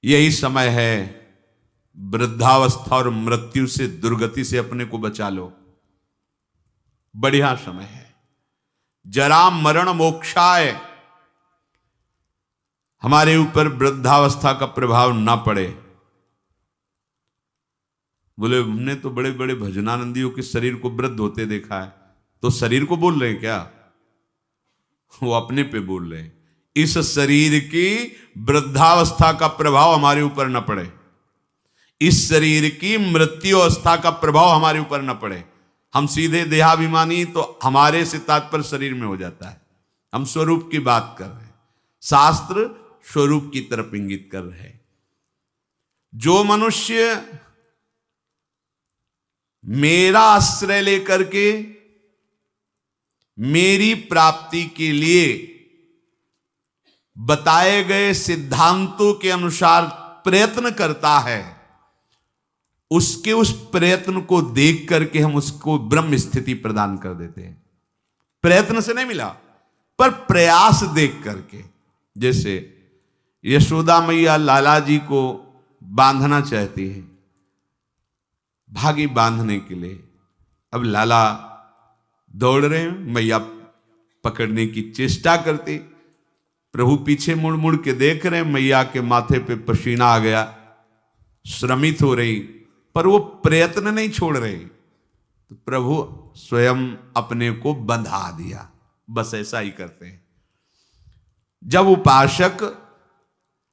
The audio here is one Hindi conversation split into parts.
यही समय है, वृद्धावस्था और मृत्यु से, दुर्गति से अपने को बचा लो। बढ़िया समय है। जरा मरण मोक्षाय, हमारे ऊपर वृद्धावस्था का प्रभाव ना पड़े। बोले हमने तो बड़े बड़े भजनानंदियों के शरीर को वृद्ध होते देखा है। तो शरीर को बोल रहे हैं क्या? वो अपने पे बोल रहे हैं। इस शरीर की वृद्धावस्था का प्रभाव हमारे ऊपर न पड़े, इस शरीर की मृत्यु अवस्था का प्रभाव हमारे ऊपर न पड़े। हम सीधे देहाभिमानी तो हमारे से तात्पर्य शरीर में हो जाता है। हम स्वरूप की बात कर रहे हैं, शास्त्र स्वरूप की तरफ इंगित कर रहे हैं। जो मनुष्य मेरा आश्रय लेकर के मेरी प्राप्ति के लिए बताए गए सिद्धांतों के अनुसार प्रयत्न करता है, उसके उस प्रयत्न को देख करके हम उसको ब्रह्म स्थिति प्रदान कर देते हैं। प्रयत्न से नहीं मिला, पर प्रयास देख करके। जैसे यशोदा मैया लाला जी को बांधना चाहती है, भागी बांधने के लिए। अब लाला दौड़ रहे हैं, मैया पकड़ने की चेष्टा करती, प्रभु पीछे मुड़ मुड़ के देख रहे हैं, मैया के माथे पे पसीना आ गया, श्रमित हो रही, पर वो प्रयत्न नहीं छोड़ रहे। तो प्रभु स्वयं अपने को बंधा दिया। बस ऐसा ही करते हैं। जब उपासक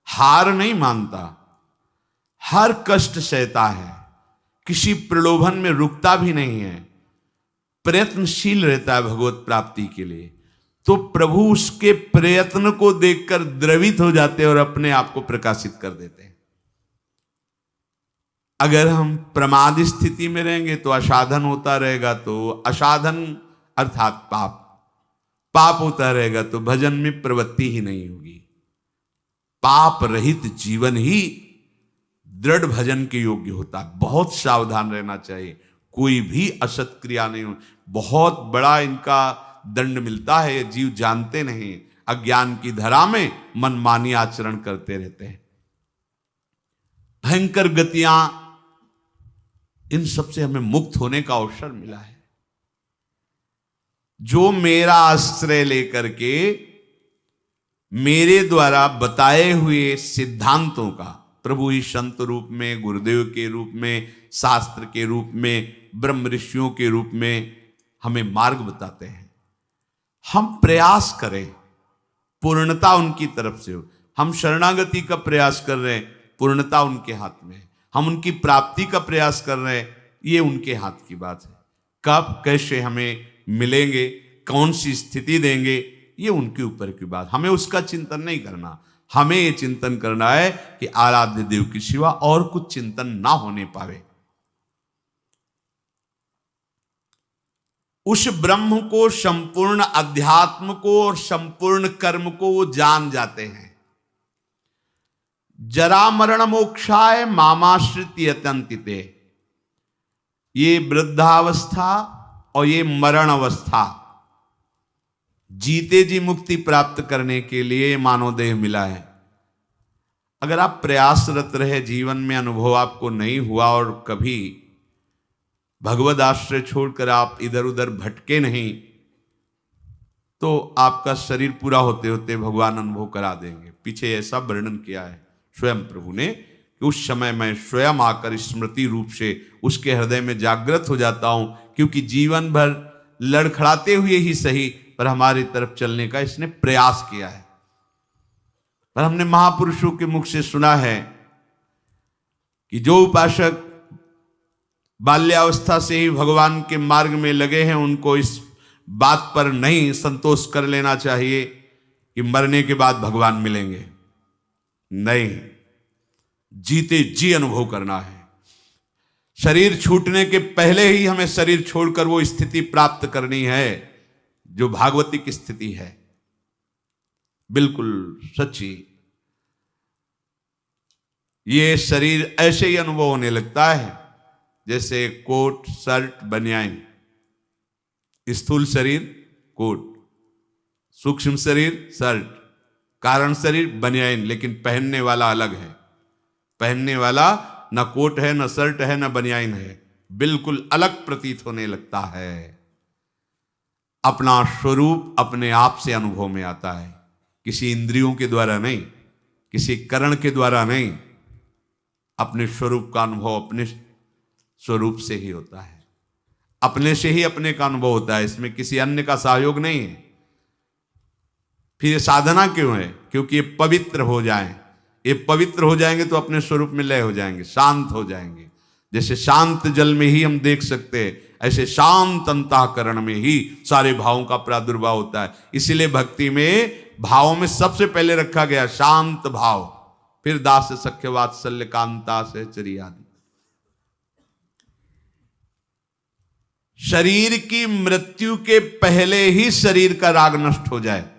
हार नहीं मानता, हर कष्ट सहता है, किसी प्रलोभन में रुकता भी नहीं है, प्रयत्नशील रहता है भगवत प्राप्ति के लिए, तो प्रभु उसके प्रयत्न को देखकर द्रवित हो जाते हैं और अपने आप को प्रकाशित कर देते हैं। अगर हम प्रमाद स्थिति में रहेंगे तो असाधन होता रहेगा, तो असाधन अर्थात पाप, पाप होता रहेगा तो भजन में प्रवृत्ति ही नहीं होगी। पाप रहित जीवन ही दृढ़ भजन के योग्य होता है। बहुत सावधान रहना चाहिए, कोई भी असत क्रिया नहीं हो। बहुत बड़ा इनका दंड मिलता है, ये जीव जानते नहीं, अज्ञान की धरा में मनमानी आचरण करते रहते हैं। भयंकर गतियां, इन सबसे हमें मुक्त होने का अवसर मिला है। जो मेरा आश्रय लेकर के मेरे द्वारा बताए हुए सिद्धांतों का, प्रभु ही संत रूप में, गुरुदेव के रूप में, शास्त्र के रूप में, ब्रह्म ऋषियों के रूप में हमें मार्ग बताते हैं, हम प्रयास करें, पूर्णता उनकी तरफ से हो। हम शरणागति का प्रयास कर रहे हैं, पूर्णता उनके हाथ में है। हम उनकी प्राप्ति का प्रयास कर रहे हैं, ये उनके हाथ की बात है। कब कैसे हमें मिलेंगे, कौन सी स्थिति देंगे, ये उनके ऊपर की बात। हमें उसका चिंतन नहीं करना, हमें ये चिंतन करना है कि आराध्य देव के सिवा और कुछ चिंतन ना होने पावे। उस ब्रह्म को, संपूर्ण अध्यात्म को और संपूर्ण कर्म को वो जान जाते हैं। जरा मरण मोक्षाय मामाश्रित यतन्तिते, ये वृद्धावस्था और ये मरण अवस्था, जीते जी मुक्ति प्राप्त करने के लिए मानव देह मिला है। अगर आप प्रयासरत रहे, जीवन में अनुभव आपको नहीं हुआ और कभी भगवद आश्रय छोड़कर आप इधर उधर भटके नहीं, तो आपका शरीर पूरा होते होते भगवान अनुभव करा देंगे। पीछे ऐसा वर्णन किया है स्वयं प्रभु ने कि उस समय मैं स्वयं आकर स्मृति रूप से उसके हृदय में जागृत हो जाता हूं, क्योंकि जीवन भर लड़खड़ाते हुए ही सही पर हमारी तरफ चलने का इसने प्रयास किया है। पर हमने महापुरुषों के मुख से सुना है कि जो उपासक बाल्यावस्था से ही भगवान के मार्ग में लगे हैं, उनको इस बात पर नहीं संतोष कर लेना चाहिए कि मरने के बाद भगवान मिलेंगे। नहीं, जीते जी अनुभव करना है। शरीर छूटने के पहले ही हमें शरीर छोड़कर वो स्थिति प्राप्त करनी है जो भागवतिक स्थिति है, बिल्कुल सच्ची। ये शरीर ऐसे ही अनुभव होने लगता है जैसे कोट, शर्ट, बनियान। स्थूल शरीर कोट, सूक्ष्म शरीर शर्ट, कारण शरीर बनियान, लेकिन पहनने वाला अलग है। पहनने वाला न कोट है, न शर्ट है, न बनियाइन है, बिल्कुल अलग प्रतीत होने लगता है। अपना स्वरूप अपने आप से अनुभव में आता है, किसी इंद्रियों के द्वारा नहीं, किसी करण के द्वारा नहीं। अपने स्वरूप का अनुभव अपने स्वरूप से ही होता है, अपने से ही अपने का अनुभव होता है, इसमें किसी अन्य का सहयोग नहीं है। फिर ये साधना क्यों है? क्योंकि ये पवित्र हो जाएं। ये पवित्र हो जाएंगे तो अपने स्वरूप में लय हो जाएंगे, शांत हो जाएंगे। जैसे शांत जल में ही हम देख सकते हैं, ऐसे शांत अंतःकरण में ही सारे भावों का प्रादुर्भाव होता है। इसीलिए भक्ति में भावों में सबसे पहले रखा गया शांत भाव, फिर दास सख्य वात्सल्य कांता सहचरी आदि। शरीर की मृत्यु के पहले ही शरीर का राग नष्ट हो जाए,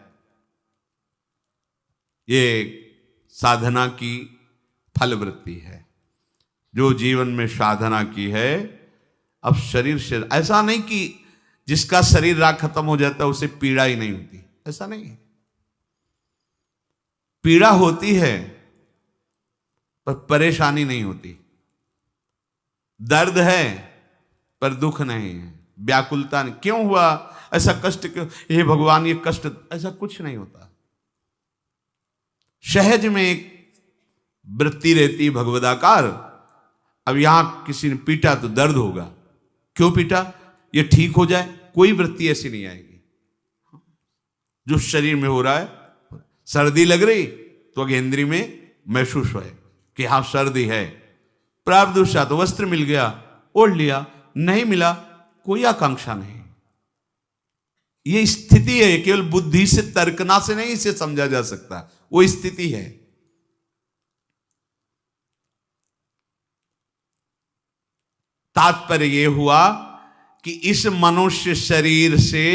ये साधना की फलवृत्ति है। जो जीवन में साधना की है, अब शरीर से ऐसा नहीं कि जिसका शरीर राग खत्म हो जाता है उसे पीड़ा ही नहीं होती, ऐसा नहीं है। पीड़ा होती है पर परेशानी नहीं होती, दर्द है पर दुख नहीं है, व्याकुलता नहीं। क्यों हुआ ऐसा कष्ट, क्यों हे भगवान ये कष्ट, ऐसा कुछ नहीं होता। सहज में एक वृत्ति रहती भगवदाकार। अब यहां किसी ने पीटा तो दर्द होगा, क्यों पीटा, ये ठीक हो जाए, कोई वृत्ति ऐसी नहीं आएगी। जो शरीर में हो रहा है, सर्दी लग रही तो अगेंद्री में महसूस है कि हाँ सर्दी है, प्रारब्ध तो वस्त्र मिल गया ओढ़ लिया, नहीं मिला कोई आकांक्षा नहीं। ये स्थिति है, केवल बुद्धि से तर्कना से नहीं इसे समझा जा सकता, वो स्थिति है। तात्पर्य यह हुआ कि इस मनुष्य शरीर से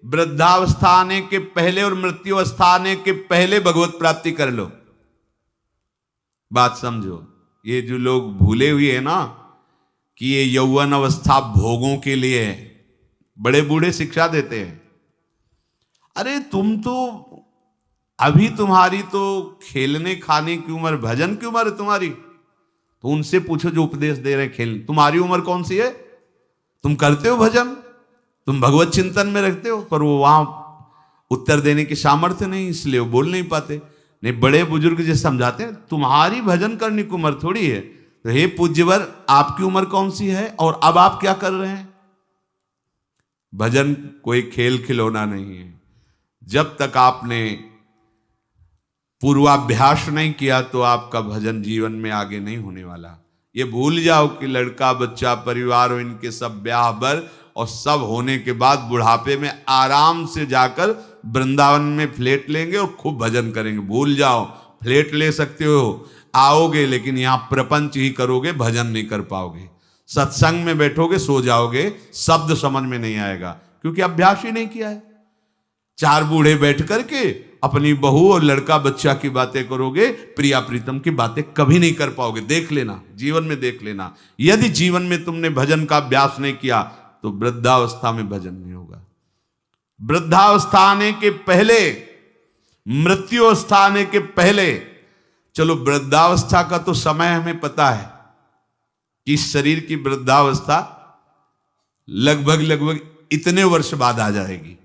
वृद्धावस्था आने के पहले और मृत्यु अवस्था आने के पहले भगवत प्राप्ति कर लो। बात समझो, ये जो लोग भूले हुए हैं ना कि ये यौवन अवस्था भोगों के लिए है, बड़े बूढ़े शिक्षा देते हैं, अरे तुम तो अभी तुम्हारी तो खेलने खाने की उम्र, भजन की उम्र है तुम्हारी, तो उनसे पूछो जो उपदेश दे रहे खेल, तुम्हारी उम्र कौन सी है? तुम करते हो भजन, तुम भगवत चिंतन में रखते हो, पर वो वहां उत्तर देने की सामर्थ्य नहीं, इसलिए वो बोल नहीं पाते। नहीं, बड़े बुजुर्ग जो समझाते हैं तुम्हारी भजन करने की उम्र थोड़ी है, तो हे पूज्यवर आपकी उम्र कौन सी है और अब आप क्या कर रहे हैं? भजन कोई खेल खिलौना नहीं है। जब तक आपने पूर्वाभ्यास नहीं किया तो आपका भजन जीवन में आगे नहीं होने वाला। ये भूल जाओ कि लड़का बच्चा परिवार और इनके सब ब्याह बर और सब होने के बाद बुढ़ापे में आराम से जाकर वृंदावन में फ्लैट लेंगे और खूब भजन करेंगे। भूल जाओ, फ्लैट ले सकते हो, आओगे लेकिन यहां प्रपंच ही करोगे, भजन नहीं कर पाओगे। सत्संग में बैठोगे सो जाओगे, शब्द समझ में नहीं आएगा क्योंकि अभ्यास ही नहीं किया है। चार बूढ़े बैठ करके अपनी बहू और लड़का बच्चा की बातें करोगे, प्रिया प्रीतम की बातें कभी नहीं कर पाओगे। देख लेना, जीवन में देख लेना, यदि जीवन में तुमने भजन का अभ्यास नहीं किया तो वृद्धावस्था में भजन नहीं होगा। वृद्धावस्था आने के पहले, मृत्यु अवस्था आने के पहले, चलो वृद्धावस्था का तो समय हमें पता है कि शरीर की वृद्धावस्था लगभग इतने वर्ष बाद आ जाएगी,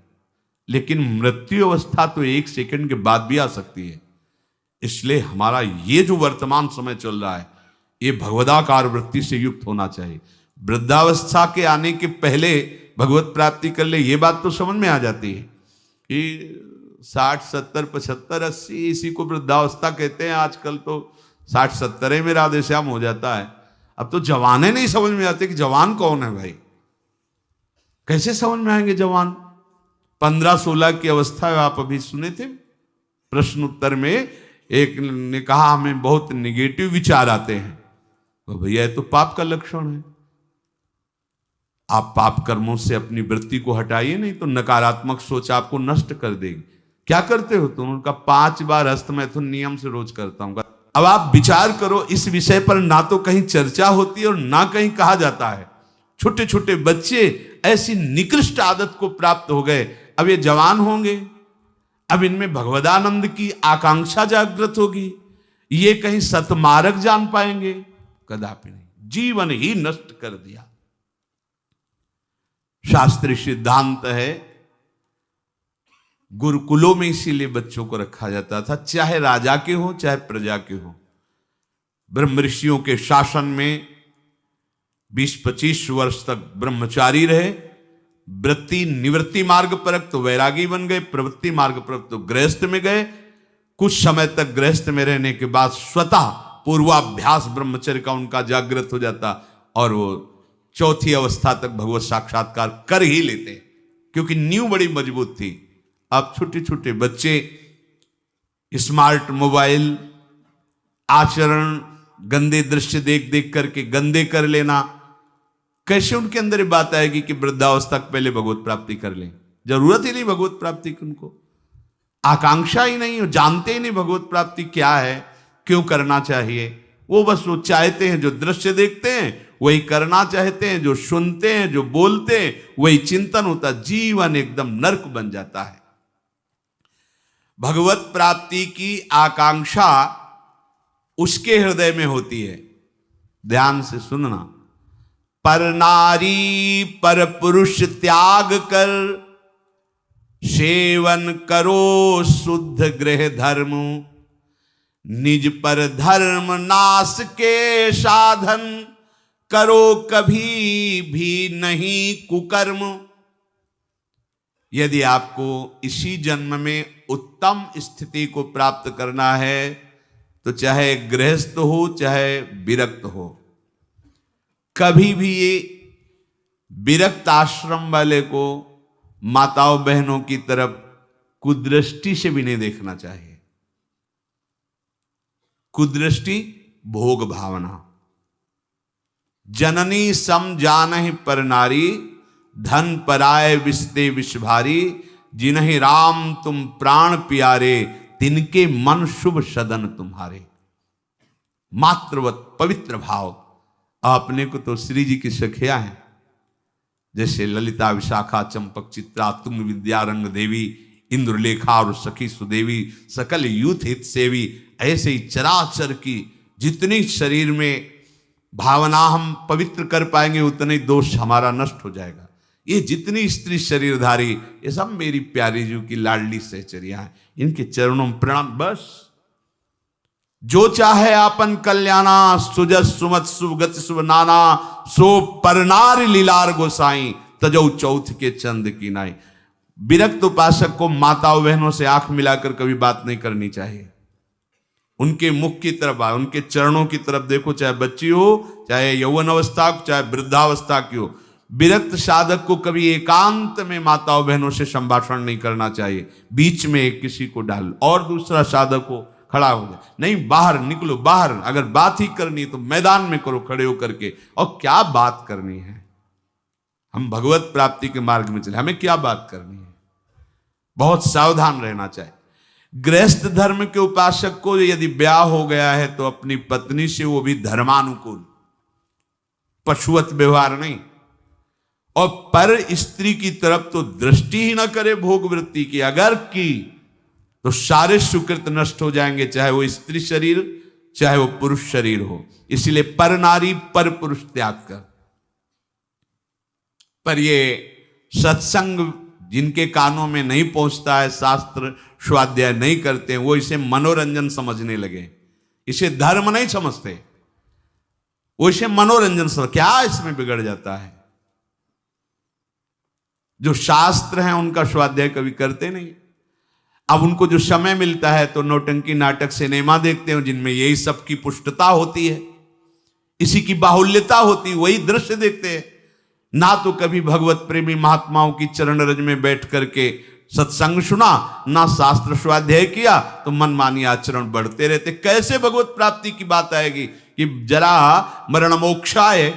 लेकिन मृत्यु अवस्था तो एक सेकंड के बाद भी आ सकती है। इसलिए हमारा ये जो वर्तमान समय चल रहा है ये भगवदाकार वृत्ति से युक्त होना चाहिए। वृद्धावस्था के आने के पहले भगवत प्राप्ति कर ले, ये बात तो समझ में आ जाती है कि 60, 70, 75, 80 इसी को वृद्धावस्था कहते हैं। आजकल तो 60, 70 में राधे श्याम हो जाता है। अब तो जवाने नहीं समझ में आते कि जवान कौन है भाई, कैसे समझ में आएंगे जवान? 15-16 की अवस्था आप अभी सुने थे प्रश्न उत्तर में, एक ने कहा हमें बहुत निगेटिव विचार आते हैं। तो भैया ये तो पाप का लक्षण है। आप पाप कर्मों से अपनी वृत्ति को हटाइए, नहीं तो नकारात्मक सोच आपको नष्ट कर देगी। क्या करते हो तुम? उनका 5 बार हस्तमैथुन नियम से रोज करता हूं। अब आप विचार करो, इस विषय पर ना तो कहीं चर्चा होती है और ना कहीं कहा जाता है। छोटे छोटे बच्चे ऐसी निकृष्ट आदत को प्राप्त हो गए, अब ये जवान होंगे, अब इनमें भगवदानंद की आकांक्षा जागृत होगी, ये कहीं सतमार्ग जान पाएंगे? कदापि नहीं। जीवन ही नष्ट कर दिया। शास्त्रीय सिद्धांत है, गुरुकुलों में इसीलिए बच्चों को रखा जाता था, चाहे राजा के हो चाहे प्रजा के हो। ब्रह्म ऋषियों के शासन में 20-25 वर्ष तक ब्रह्मचारी रहे। वृत्ति निवृत्ति मार्ग पर तो वैरागी बन गए, प्रवृत्ति मार्ग पर तो गृहस्थ में गए। कुछ समय तक गृहस्थ में रहने के बाद स्वतः पूर्वाभ्यास ब्रह्मचर्य का उनका जागृत हो जाता और वो चौथी अवस्था तक भगवत साक्षात्कार कर ही लेते, क्योंकि नींव बड़ी मजबूत थी। अब छोटे छोटे बच्चे स्मार्ट मोबाइल, आचरण, गंदे दृश्य देख देख करके गंदे कर लेना, कैसे उनके अंदर ये बात आएगी कि वृद्धावस्था पहले भगवत प्राप्ति कर लें? जरूरत ही नहीं भगवत प्राप्ति की, उनको आकांक्षा ही नहीं, जानते ही नहीं भगवत प्राप्ति क्या है, क्यों करना चाहिए। वो बस वो चाहते हैं, जो दृश्य देखते हैं वही करना चाहते हैं, जो सुनते हैं, जो बोलते हैं वही चिंतन होता। जीवन एकदम नरक बन जाता है। भगवत प्राप्ति की आकांक्षा उसके हृदय में होती है। ध्यान से सुनना। पर नारी पर पुरुष त्याग कर, सेवन करो शुद्ध गृह धर्म, निज पर धर्म नाश के साधन, करो कभी भी नहीं कुकर्म। यदि आपको इसी जन्म में उत्तम स्थिति को प्राप्त करना है तो चाहे गृहस्थ हो चाहे विरक्त हो, कभी भी ये विरक्त आश्रम वाले को माताओं बहनों की तरफ कुदृष्टि से भी नहीं देखना चाहिए। कुदृष्टि भोग भावना। जननी सम जानहि पर नारी, धन पराय विस्ते विष भारी, जिन्हि राम तुम प्राण प्यारे, तिनके मन शुभ सदन तुम्हारे। मातृवत पवित्र भाव। अपने को तो श्री जी की सखिया है, जैसे ललिता, विशाखा, चंपक, चित्रा, तुंग विद्या, रंग देवी, इंद्रलेखा और सखी सुदेवी, सकल यूथ हित सेवी। ऐसे ही चराचर की जितनी शरीर में भावना हम पवित्र कर पाएंगे उतने दोष हमारा नष्ट हो जाएगा। ये जितनी स्त्री शरीरधारी, ये सब मेरी प्यारी जी की लाडली सहचरिया हैं। इनके चरणों में प्रणाम। बस जो चाहे आपन कल्याणा, सुजस सुमत शुभ गति शुभ नाना, सो परनार लीलार गोसाई, तजौ चौथ के चंद की नाई। विरक्त उपासक को माताओं बहनों से आंख मिलाकर कभी बात नहीं करनी चाहिए। उनके मुख की तरफ, उनके चरणों की तरफ देखो, चाहे बच्ची हो, चाहे यौवन अवस्था, चाहे वृद्धावस्था की हो। विरक्त साधक को कभी एकांत में माताओं बहनों से संभाषण नहीं करना चाहिए। बीच में किसी को डाल और दूसरा साधक हो खड़ा हो जाए, नहीं बाहर निकलो। बाहर अगर बात ही करनी तो मैदान में करो खड़े होकर के। और क्या बात करनी है? हम भगवत प्राप्ति के मार्ग में चले, हमें क्या बात करनी है? बहुत सावधान रहना चाहिए। गृहस्थ धर्म के उपासक को यदि ब्याह हो गया है तो अपनी पत्नी से वो भी धर्मानुकूल, पशुवत व्यवहार नहीं। और पर स्त्री की तरफ तो दृष्टि ही ना करे भोग वृत्ति की। अगर की तो सारे सुकृत नष्ट हो जाएंगे, चाहे वो स्त्री शरीर चाहे वो पुरुष शरीर हो। इसलिए पर नारी पर पुरुष त्याग कर। पर ये सत्संग जिनके कानों में नहीं पहुंचता है, शास्त्र स्वाध्याय नहीं करते हैं, वो इसे मनोरंजन समझने लगे, इसे धर्म नहीं समझते, वो इसे मनोरंजन समझ। क्या इसमें बिगड़ जाता है? जो शास्त्र हैं उनका स्वाध्याय कभी करते नहीं। अब उनको जो समय मिलता है तो नौटंकी, नाटक, सिनेमा देखते हैं जिनमें यही सब की पुष्टता होती है, इसी की बाहुल्यता होती है, वही दृश्य देखते हैं। ना तो कभी भगवत प्रेमी महात्माओं की चरण रज में बैठ करके सत्संग सुना, ना शास्त्र स्वाध्याय किया, तो मनमानी आचरण बढ़ते रहते। कैसे भगवत प्राप्ति की बात आएगी कि जरा मरण मोक्षाय।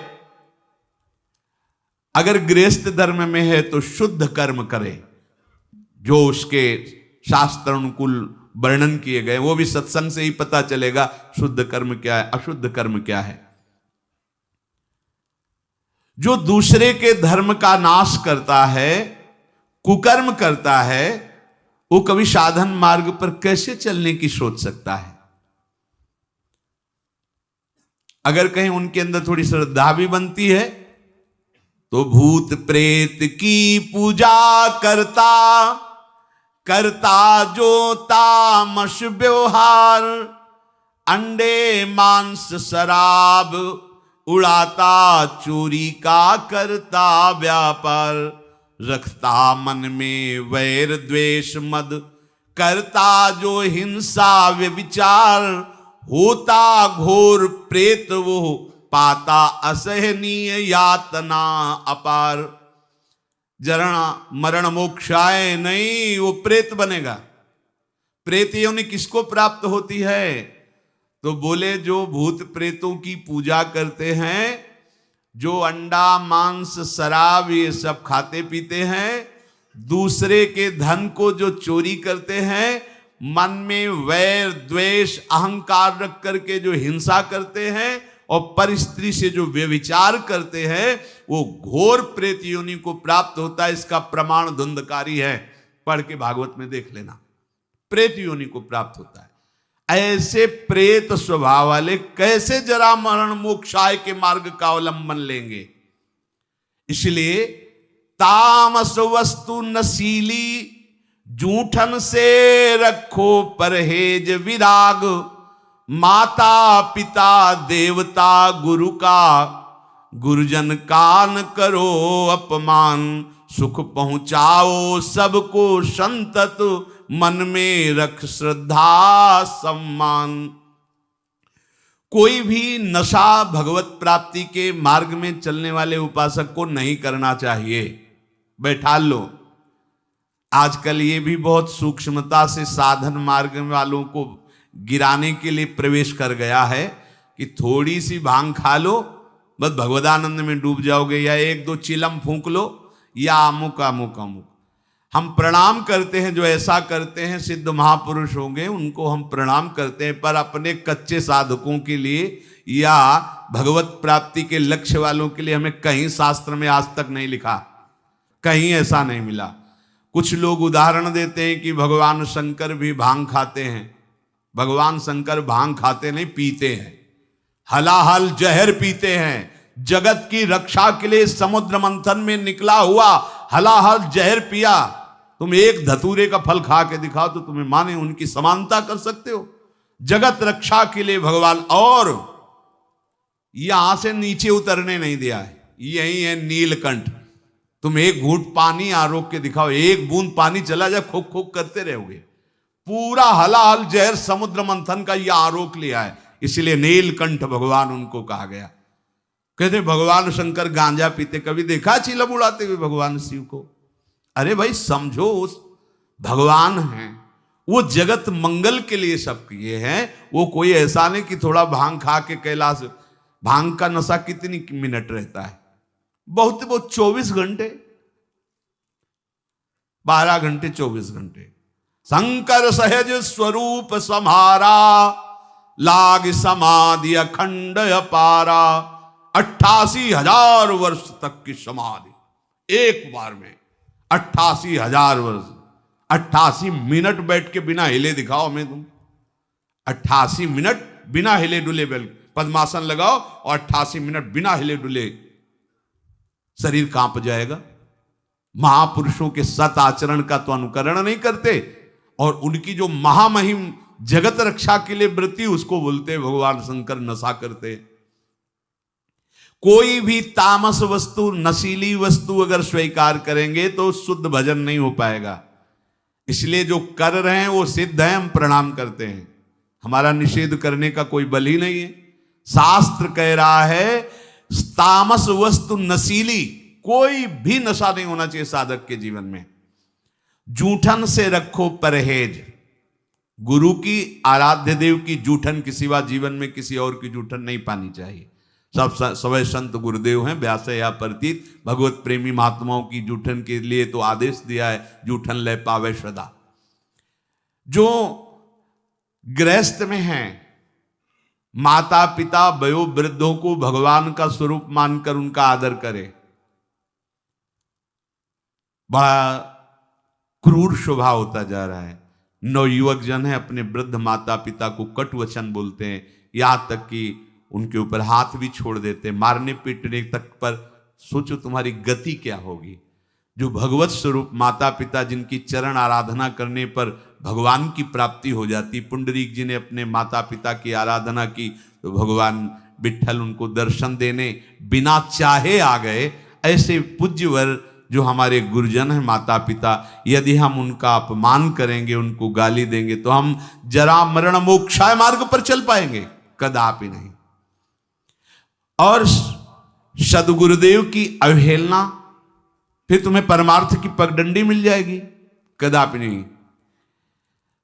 अगर गृहस्थ धर्म में है तो शुद्ध कर्म करे, जो उसके शास्त्र अनुकूल वर्णन किए गए, वो भी सत्संग से ही पता चलेगा शुद्ध कर्म क्या है, अशुद्ध कर्म क्या है। जो दूसरे के धर्म का नाश करता है, कुकर्म करता है, वो कभी साधन मार्ग पर कैसे चलने की सोच सकता है? अगर कहीं उनके अंदर थोड़ी श्रद्धा भी बनती है तो भूत प्रेत की पूजा करता करता जो तामस व्यवहार, अंडे मांस शराब उड़ाता चोरी का करता व्यापार, रखता मन में वैर द्वेष मद करता जो हिंसा व्यभिचार, होता घोर प्रेत वो पाता असहनीय यातना अपार। जरण मरण मोक्षाय नहीं, वो प्रेत बनेगा। प्रेत योनि किसको प्राप्त होती है? तो बोले जो भूत प्रेतों की पूजा करते हैं, जो अंडा मांस शराब ये सब खाते पीते हैं, दूसरे के धन को जो चोरी करते हैं, मन में वैर द्वेष अहंकार रख करके जो हिंसा करते हैं और पर स्त्री से जो व्यभिचार करते हैं, वो घोर प्रेत योनि को प्राप्त होता है। इसका प्रमाण धुंधकारी है, पढ़ के भागवत में देख लेना। प्रेत योनि को प्राप्त होता है। ऐसे प्रेत स्वभाव वाले कैसे जरा मरण मोक्षाय के मार्ग का अवलंबन लेंगे? इसलिए तामस वस्तु नशीली जूठन से रखो परहेज विराग, माता पिता देवता गुरु का गुरुजन का न करो अपमान, सुख पहुंचाओ सबको संतत मन में रख श्रद्धा सम्मान। कोई भी नशा भगवत प्राप्ति के मार्ग में चलने वाले उपासक को नहीं करना चाहिए। बैठा लो। आजकल ये भी बहुत सूक्ष्मता से साधन मार्ग वालों को गिराने के लिए प्रवेश कर गया है कि थोड़ी सी भांग खा लो, बस भगवदानंद में डूब जाओगे, या एक दो चिलम फूंक लो, या अमुक अमुक अमुक। हम प्रणाम करते हैं, जो ऐसा करते हैं सिद्ध महापुरुष होंगे, उनको हम प्रणाम करते हैं, पर अपने कच्चे साधकों के लिए या भगवत प्राप्ति के लक्ष्य वालों के लिए हमें कहीं शास्त्र में आज तक नहीं लिखा, कहीं ऐसा नहीं मिला। कुछ लोग उदाहरण देते हैं कि भगवान शंकर भी भांग खाते हैं। भगवान शंकर भांग खाते नहीं, पीते हैं, हलाहल जहर पीते हैं। जगत की रक्षा के लिए समुद्र मंथन में निकला हुआ हलाहल जहर पिया। तुम एक धतूरे का फल खा के दिखाओ तो तुम्हें माने उनकी समानता कर सकते हो? जगत रक्षा के लिए भगवान, और यहां से नीचे उतरने नहीं दिया है। यही है नीलकंठ। तुम एक घूंट पानी आरोक के दिखाओ, एक बूंद पानी चला जाए, खोक खोक करते रहोगे। पूरा हलाहल जहर समुद्र मंथन का यह आरोक लिया है, इसलिए नीलकंठ भगवान उनको कहा गया। कहते भगवान शंकर गांजा पीते, कभी देखा चिलम उड़ाते हुए भगवान शिव को? अरे भाई समझो, उस भगवान हैं, वो जगत मंगल के लिए सब किए हैं। वो कोई ऐसा नहीं कि थोड़ा भांग खा के कैलाश। भांग का नशा कितनी मिनट रहता है? बहुत 24 घंटे, 12 घंटे 24 घंटे। शंकर सहज स्वरूप समारा, लाग समाधि अखंड अपारा। 88,000 वर्ष तक की समाधि एक बार में, 88,000 वर्ष। 88 मिनट बैठ के बिना हिले दिखाओ हमें तुम। 88 मिनट बिना हिले डुले पद्मासन लगाओ और 88 मिनट बिना हिले डुले, शरीर कांप जाएगा। महापुरुषों के सत आचरण का तो अनुकरण नहीं करते, और उनकी जो महामहिम जगत रक्षा के लिए वृत्ति, उसको बोलते भगवान शंकर नशा करते। कोई भी तामस वस्तु, नशीली वस्तु अगर स्वीकार करेंगे तो शुद्ध भजन नहीं हो पाएगा। इसलिए जो कर रहे हैं वो सिद्ध है, हम प्रणाम करते हैं। हमारा निषेध करने का कोई बल ही नहीं है। शास्त्र कह रहा है तामस वस्तु नशीली, कोई भी नशा नहीं होना चाहिए साधक के जीवन में। जूठन से रखो परहेज। गुरु की, आराध्य देव की जूठन के सिवा जीवन में किसी और की जूठन नहीं पानी चाहिए। सब सवै संत गुरुदेव हैं, व्यास या प्रतीत। भगवत प्रेमी महात्माओं की जूठन के लिए तो आदेश दिया है, जूठन ले पावे सदा। जो गृहस्थ में हैं, माता पिता वयो वृद्धों को भगवान का स्वरूप मानकर उनका आदर करे। बड़ा क्रूर स्वभाव होता जा रहा है। नवयुवक जन है, अपने वृद्ध माता पिता को कटु वचन बोलते हैं, यहां तक कि उनके ऊपर हाथ भी छोड़ देते, मारने पीटने तक पर। सोचो तुम्हारी गति क्या होगी। जो भगवत स्वरूप माता पिता जिनकी चरण आराधना करने पर भगवान की प्राप्ति हो जाती। पुंडरीक जी ने अपने माता पिता की आराधना की तो भगवान विट्ठल उनको दर्शन देने बिना चाहे आ गए। ऐसे पूज्यवर जो हमारे गुरुजन हैं माता पिता, यदि हम उनका अपमान करेंगे, उनको गाली देंगे, तो हम जरा मरण मोक्षाय मार्ग पर चल पाएंगे? कदापि नहीं। और सदगुरुदेव की अवहेलना, फिर तुम्हें परमार्थ की पगडंडी मिल जाएगी? कदापि नहीं।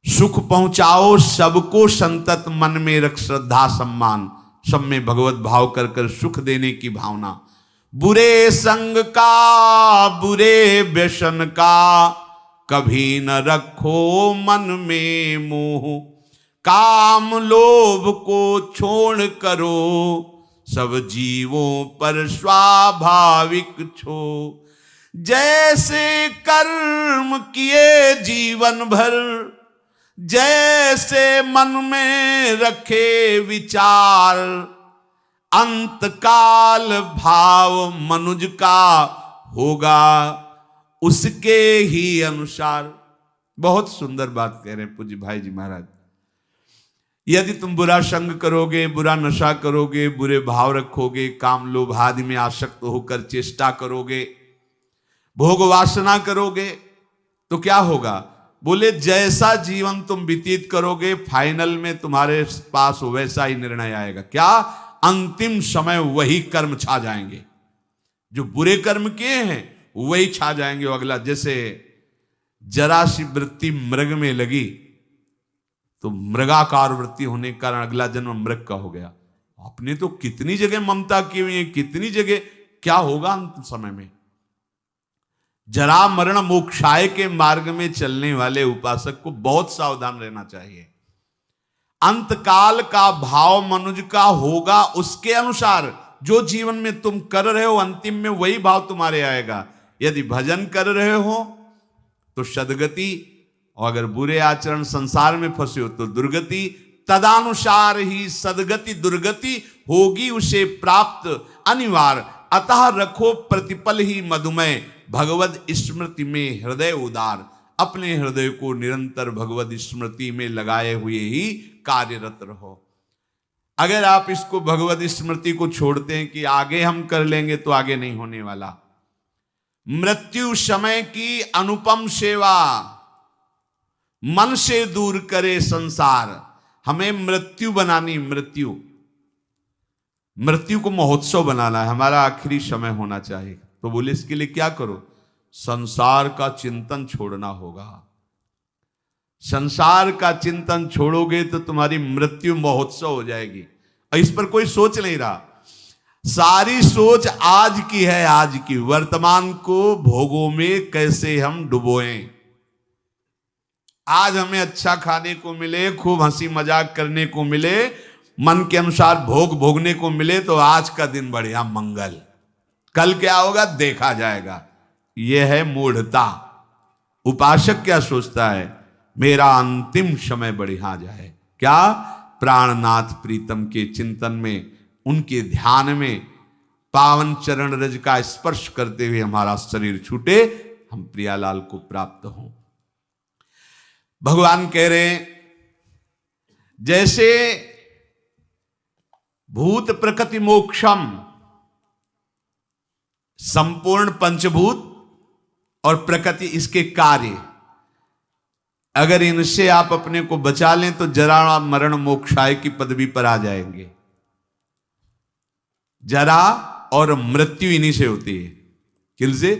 सुख पहुंचाओ सबको संतत, मन में रख श्रद्धा सम्मान, सब में भगवत भाव कर कर सुख देने की भावना। बुरे संग का, बुरे व्यसन का कभी न रखो मन में मोह, काम लोभ को छोड़ करो सब जीवों पर स्वाभाविक छो। जैसे कर्म किए जीवन भर, जैसे मन में रखे विचार, अंतकाल भाव मनुज का होगा उसके ही अनुसार। बहुत सुंदर बात कह रहे हैं पूज्य भाई जी महाराज। यदि तुम बुरा संग करोगे, बुरा नशा करोगे, बुरे भाव रखोगे, काम लोभ आदि में आसक्त होकर चेष्टा करोगे, भोग वासना करोगे, तो क्या होगा? बोले जैसा जीवन तुम व्यतीत करोगे, फाइनल में तुम्हारे पास वैसा ही निर्णय आएगा। क्या? अंतिम समय वही कर्म छा जाएंगे। जो बुरे कर्म किए हैं वही छा जाएंगे। अगला, जैसे जरा सी वृत्ति मृग में लगी तो मृगाकार वृत्ति होने के कारण अगला जन्म मृग का हो गया। आपने तो कितनी जगह ममता की हुई है, कितनी जगह। क्या होगा अंत समय में? जरा मरण मोक्षाय के मार्ग में चलने वाले उपासक को बहुत सावधान रहना चाहिए। अंतकाल का भाव मनुज का होगा उसके अनुसार। जो जीवन में तुम कर रहे हो अंतिम में वही भाव तुम्हारे आएगा। यदि भजन कर रहे हो तो सदगति, और अगर बुरे आचरण संसार में फंसे हो तो दुर्गति। तदानुसार ही सदगति दुर्गति होगी उसे प्राप्त अनिवार्य। अतः रखो प्रतिपल ही मधुमय, भगवद स्मृति में हृदय उदार। अपने हृदय को निरंतर भगवद स्मृति में लगाए हुए ही कार्यरत रहो। अगर आप इसको भगवद स्मृति को छोड़ते हैं कि आगे हम कर लेंगे, तो आगे नहीं होने वाला। मृत्यु समय की अनुपम सेवा, मन से दूर करे संसार। हमें मृत्यु बनानी, मृत्यु को महोत्सव बनाना है। हमारा आखिरी समय होना चाहिए। तो बोले इसके लिए क्या करो? संसार का चिंतन छोड़ना होगा। संसार का चिंतन छोड़ोगे तो तुम्हारी मृत्यु महोत्सव हो जाएगी। और इस पर कोई सोच नहीं रहा। सारी सोच आज की है, आज की। वर्तमान को भोगों में कैसे हम डुबोएं। आज हमें अच्छा खाने को मिले, खूब हंसी मजाक करने को मिले, मन के अनुसार भोग भोगने को मिले, तो आज का दिन बढ़िया मंगल। कल क्या होगा देखा जाएगा। यह है मूढ़ता। उपासक क्या सोचता है? मेरा अंतिम समय बढ़िया जाए। क्या? प्राणनाथ प्रीतम के चिंतन में, उनके ध्यान में, पावन चरण रज का स्पर्श करते हुए हमारा शरीर छूटे, हम प्रियालाल को प्राप्त हों। भगवान कह रहे हैं जैसे भूत प्रकृति मोक्षम, संपूर्ण पंचभूत और प्रकृति इसके कार्य, अगर इनसे आप अपने को बचा लें तो जरा मरण मोक्षाय की पदवी पर आ जाएंगे। जरा और मृत्यु इन्हीं से होती है। किनसे?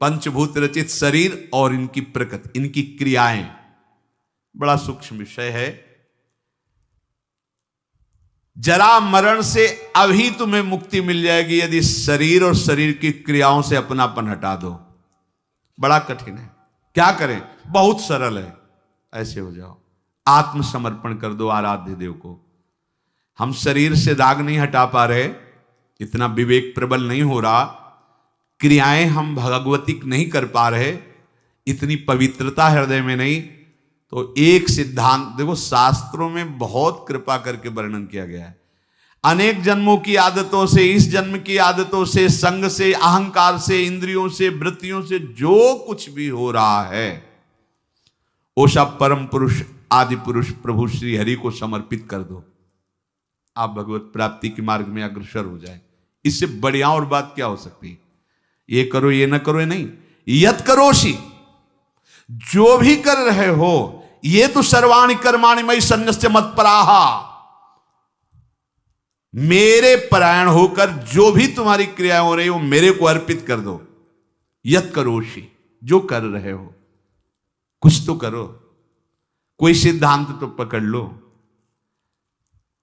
पंचभूत रचित शरीर और इनकी प्रकृति, इनकी क्रियाएं। बड़ा सूक्ष्म विषय है। जरा मरण से अभी तुम्हें मुक्ति मिल जाएगी यदि शरीर और शरीर की क्रियाओं से अपनापन हटा दो। बड़ा कठिन है। क्या करें? बहुत सरल है। ऐसे हो जाओ, आत्मसमर्पण कर दो आराध्य देव को। हम शरीर से दाग नहीं हटा पा रहे, इतना विवेक प्रबल नहीं हो रहा, क्रियाएं हम भगवतिक नहीं कर पा रहे, इतनी पवित्रता हृदय में नहीं। तो एक सिद्धांत देखो, शास्त्रों में बहुत कृपा करके वर्णन किया गया है। अनेक जन्मों की आदतों से, इस जन्म की आदतों से, संग से, अहंकार से, इंद्रियों से, वृत्तियों से जो कुछ भी हो रहा है वो सब परम पुरुष आदि पुरुष प्रभु श्री हरि को समर्पित कर दो। आप भगवत प्राप्ति के मार्ग में अग्रसर हो जाए। इससे बढ़िया और बात क्या हो सकती है? ये करो, ये ना करो, ये नहीं। यत करोषि, जो भी कर रहे हो, ये तो सर्वाणि कर्माणि मयि सन्न्यस्य मत्पराहा, मेरे परायण होकर जो भी तुम्हारी क्रिया हो रही हो मेरे को अर्पित कर दो। यत करोषि, जो कर रहे हो कुछ तो करो, कोई सिद्धांत तो पकड़ लो।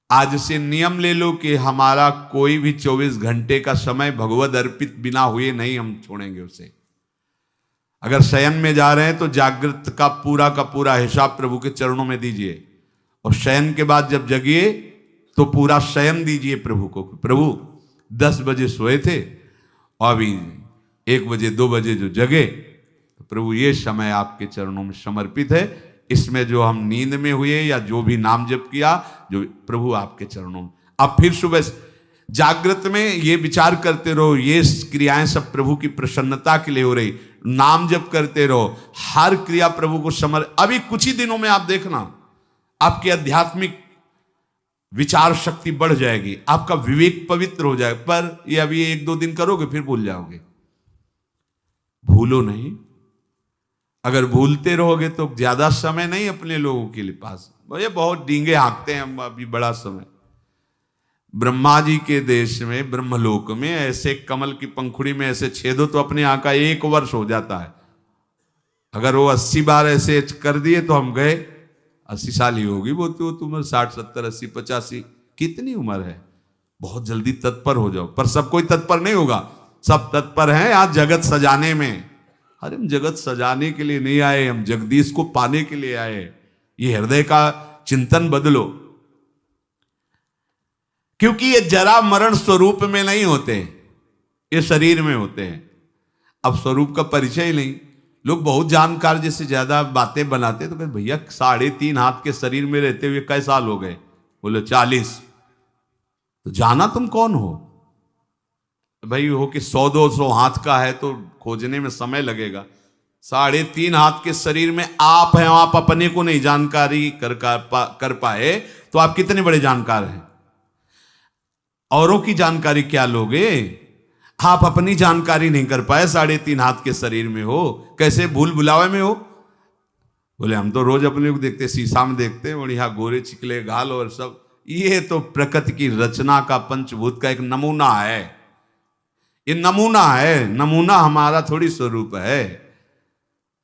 आज से नियम ले लो कि हमारा कोई भी 24 घंटे का समय भगवद अर्पित बिना हुए नहीं हम छोड़ेंगे उसे। अगर शयन में जा रहे हैं तो जागृत का पूरा हिसाब प्रभु के चरणों में दीजिए, और शयन के बाद जब जगिए तो पूरा शयन दीजिए प्रभु को। प्रभु 10 बजे सोए थे और अभी 1 बजे 2 बजे जो जगे, तो प्रभु ये समय आपके चरणों में समर्पित है। इसमें जो हम नींद में हुए या जो भी नाम जप किया, जो प्रभु आपके चरणों में। अब फिर सुबह जागृत में ये विचार करते रहो, ये क्रियाएं सब प्रभु की प्रसन्नता के लिए हो रही। नाम जप करते रहो, हर क्रिया प्रभु को अभी कुछ ही दिनों में आप देखना आपकी आध्यात्मिक विचार शक्ति बढ़ जाएगी, आपका विवेक पवित्र हो जाएगा। पर ये अभी 1-2 दिन करोगे फिर भूल जाओगे। भूलो नहीं। अगर भूलते रहोगे तो ज्यादा समय नहीं अपने लोगों के लिए पास। ये बहुत डींगे हाँकते हैं हम, अभी बड़ा समय। ब्रह्मा जी के देश में, ब्रह्मलोक में ऐसे कमल की पंखुड़ी में ऐसे छेदो तो अपने यहाँ का 1 वर्ष हो जाता है। अगर वो 80 बार ऐसे कर दिए तो हम गए। 80 साल ही होगी वो तो उम्र, 60, 70, 80, 85 कितनी उम्र है। बहुत जल्दी तत्पर हो जाओ। पर सब कोई तत्पर नहीं होगा, सब तत्पर हैं आज जगत सजाने में। अरे हम जगत सजाने के लिए नहीं आए, हम जगदीश को पाने के लिए आए। ये हृदय का चिंतन बदलो, क्योंकि ये जरा मरण स्वरूप में नहीं होते, ये शरीर में होते हैं। अब स्वरूप का परिचय ही नहीं। लोग बहुत जानकार जैसे ज्यादा बातें बनाते तो कहते भैया 3.5 हाथ के शरीर में रहते हुए कई साल हो गए? बोले 40। तो जाना तुम कौन हो भाई? हो कि 100-200 हाथ का है तो खोजने में समय लगेगा। 3.5 हाथ के शरीर में आप हैं, आप अपने को नहीं जानकारी कर पाए तो आप कितने बड़े जानकार हैं? औरों की जानकारी क्या लोगे? आप अपनी जानकारी नहीं कर पाए, 3.5 हाथ के शरीर में हो, कैसे भूल भुलावे में हो? बोले हम तो रोज अपने को देखते, शीशा में देखते हैं, और यहाँ गोरे चिकले गाल और सब। ये तो प्रकृति की रचना का, पंचभूत का एक नमूना है। ये नमूना है, नमूना हमारा थोड़ी स्वरूप है।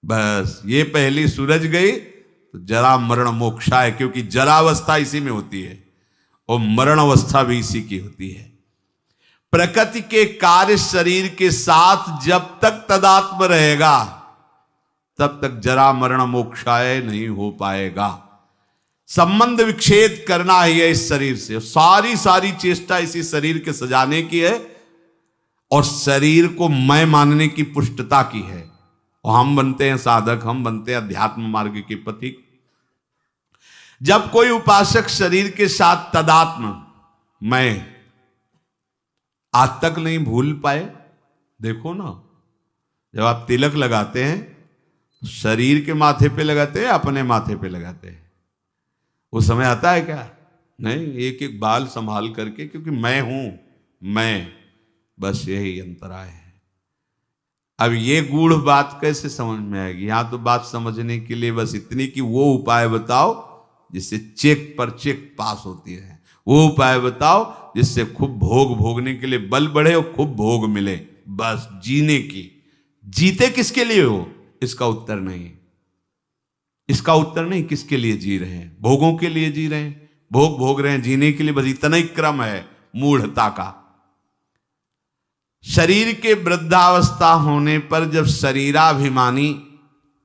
बस ये पहली सूरज गई तो जरा मरण मोक्षा है, क्योंकि जरावस्था इसी में होती है और मरण अवस्था भी इसी की होती है। प्रकृति के कार्य शरीर के साथ जब तक तदात्म रहेगा तब तक जरा मरण मोक्षाय नहीं हो पाएगा। संबंध विच्छेद करना ही है इस शरीर से। सारी चेष्टा इसी शरीर के सजाने की है और शरीर को मैं मानने की पुष्टता की है। और हम बनते हैं साधक, हम बनते हैं अध्यात्म मार्ग के पथिक। जब कोई उपासक शरीर के साथ तदात्म मैं आज तक नहीं भूल पाए, देखो ना, जब आप तिलक लगाते हैं तो शरीर के माथे पे लगाते हैं, अपने माथे पे लगाते हैं। वो समय आता है क्या? नहीं, एक एक बाल संभाल करके, क्योंकि मैं हूं, मैं, बस यही अंतराय है। अब ये गूढ़ बात कैसे समझ में आएगी? यहां तो बात समझने के लिए बस इतनी कि वो उपाय बताओ जिससे चेक पर चेक पास होती है। वो उपाय बताओ जिससे खूब भोग भोगने के लिए बल बढ़े और खूब भोग मिले, बस जीने की। जीते किसके लिए हो? इसका उत्तर नहीं। इसका उत्तर नहीं किसके लिए जी रहे हैं। भोगों के लिए जी रहे हैं, भोग भोग रहे हैं, जीने के लिए, बस इतना ही क्रम है मूढ़ता का। शरीर के वृद्धावस्था होने पर जब शरीराभिमानी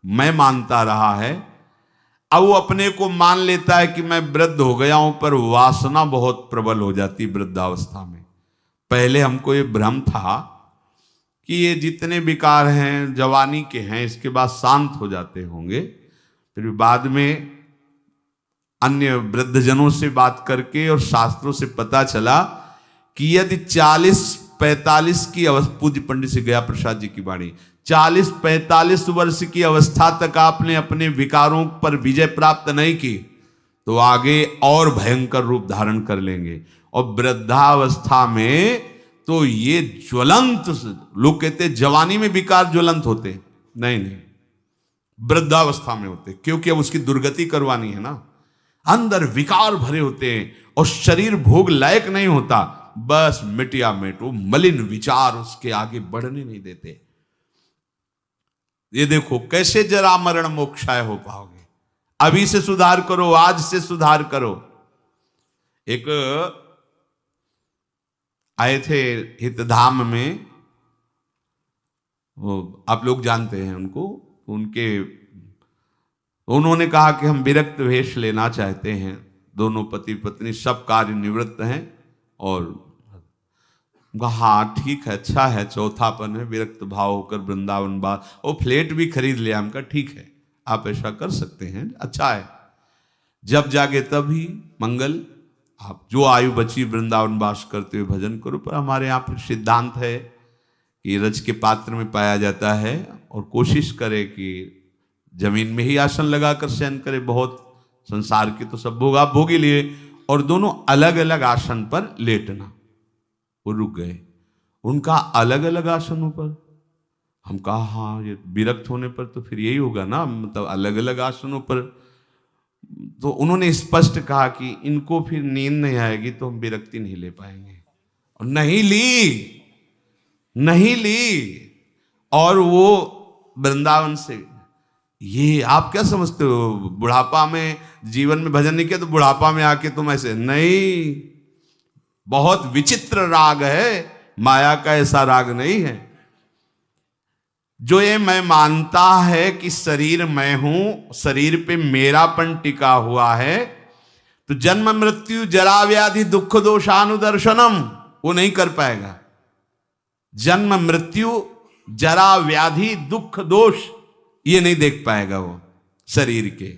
मैं मानता रहा है, अब वो अपने को मान लेता है कि मैं वृद्ध हो गया हूं, पर वासना बहुत प्रबल हो जाती वृद्धावस्था में। पहले हमको ये भ्रम था कि ये जितने विकार हैं जवानी के हैं, इसके बाद शांत हो जाते होंगे, फिर बाद में अन्य वृद्धजनों से बात करके और शास्त्रों से पता चला कि यदि 40-45 की अवस्था, पूज्य पंडित श्री गया प्रसाद जी की वाणी, 40-45 वर्ष की अवस्था तक आपने अपने विकारों पर विजय प्राप्त नहीं की तो आगे और भयंकर रूप धारण कर लेंगे। और वृद्धावस्था में तो ये ज्वलंत, लोग कहते हैं जवानी में विकार ज्वलंत होते, नहीं नहीं, वृद्धावस्था में होते, क्योंकि अब उसकी दुर्गति करवानी है ना। अंदर विकार भरे होते हैं और शरीर भोग लायक नहीं होता, बस मिटिया मिट, वो मलिन विचार उसके आगे बढ़ने नहीं देते। ये देखो कैसे जरा मरण मोक्षाय हो पाओगे। अभी से सुधार करो, आज से सुधार करो। एक आए थे हितधाम में, वो आप लोग जानते हैं उनको, उन्होंने कहा कि हम विरक्त वेश लेना चाहते हैं। दोनों पति पत्नी सब कार्य निवृत्त हैं और हाँ ठीक है, अच्छा है, चौथापन है, विरक्त भाव होकर वृंदावन बात, वो फ्लैट भी खरीद लिया। हमका ठीक है, आप ऐसा कर सकते हैं, अच्छा है, जब जागे तभी मंगल, आप जो आयु बची वृंदावन वास करते हुए भजन करो। पर हमारे यहाँ फिर सिद्धांत है कि रज के पात्र में पाया जाता है और कोशिश करे कि जमीन में ही आसन लगाकर शयन करे। बहुत संसार के तो सब भोग आप भोग ही लिए, और दोनों अलग अलग आसन पर लेटना। वो रुक गए, उनका अलग अलग आसनों पर। हम कहा हाँ, ये विरक्त होने पर तो फिर यही होगा ना, मतलब अलग अलग आसनों पर। तो उन्होंने स्पष्ट कहा कि इनको फिर नींद नहीं आएगी तो हम विरक्ति नहीं ले पाएंगे, और नहीं ली। और वो वृंदावन से, ये आप क्या समझते हो, बुढ़ापा में जीवन में भजन नहीं किया तो बुढ़ापा में आके तुम ऐसे, नहीं, बहुत विचित्र राग है, माया का ऐसा राग नहीं है। जो ये मैं मानता है कि शरीर मैं हूं, शरीर पे मेरापन टिका हुआ है, तो जन्म मृत्यु जरा व्याधि दुख दोषानुदर्शनम वो नहीं कर पाएगा। जन्म मृत्यु जरा व्याधि दुख दोष ये नहीं देख पाएगा वो शरीर के।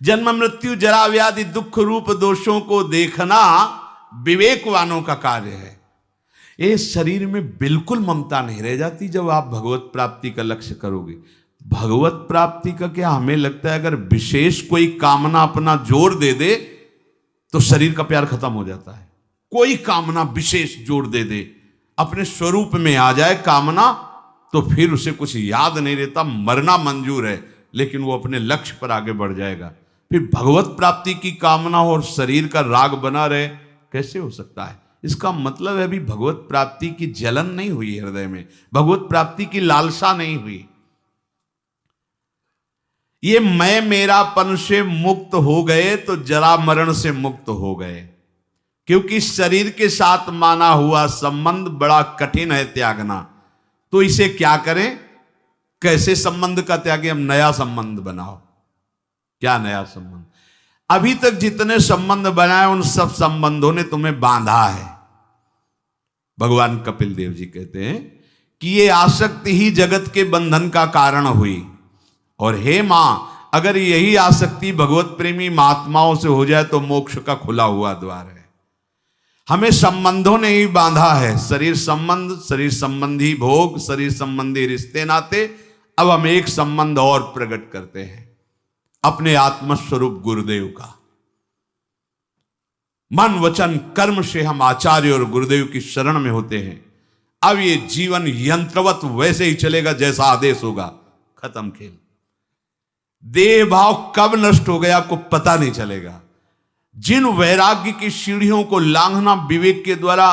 जन्म मृत्यु जरा व्याधि दुख रूप दोषों को देखना विवेकवानों का कार्य है। ये शरीर में बिल्कुल ममता नहीं रह जाती जब आप भगवत प्राप्ति का लक्ष्य करोगे। भगवत प्राप्ति का क्या, हमें लगता है अगर विशेष कोई कामना अपना जोर दे दे तो शरीर का प्यार खत्म हो जाता है। कोई कामना विशेष जोर दे दे, अपने स्वरूप में आ जाए कामना, तो फिर उसे कुछ याद नहीं रहता, मरना मंजूर है, लेकिन वो अपने लक्ष्य पर आगे बढ़ जाएगा। फिर भगवत प्राप्ति की कामना और शरीर का राग बना रहे, कैसे हो सकता है? इसका मतलब है अभी भगवत प्राप्ति की जलन नहीं हुई हृदय में, भगवत प्राप्ति की लालसा नहीं हुई। ये मैं मेरापन से मुक्त हो गए तो जरा मरण से मुक्त हो गए, क्योंकि शरीर के साथ माना हुआ संबंध बड़ा कठिन है त्यागना। तो इसे क्या करें, कैसे संबंध का त्यागे? हम नया संबंध बनाओ। क्या नया संबंध? अभी तक जितने संबंध बनाए उन सब संबंधों ने तुम्हें बांधा है। भगवान कपिल देव जी कहते हैं कि ये आसक्ति ही जगत के बंधन का कारण हुई, और हे मां, अगर यही आसक्ति भगवत प्रेमी महात्माओं से हो जाए तो मोक्ष का खुला हुआ द्वार है। हमें संबंधों ने ही बांधा है, शरीर संबंध, शरीर संबंधी भोग, शरीर संबंधी रिश्ते नाते। अब हम एक संबंध और प्रकट करते हैं, अपने आत्मस्वरूप गुरुदेव का। मन वचन कर्म से हम आचार्य और गुरुदेव की शरण में होते हैं। अब ये जीवन यंत्रवत वैसे ही चलेगा जैसा आदेश होगा, खत्म खेल। देह भाव कब नष्ट हो गया आपको पता नहीं चलेगा। जिन वैराग्य की सीढ़ियों को लांघना विवेक के द्वारा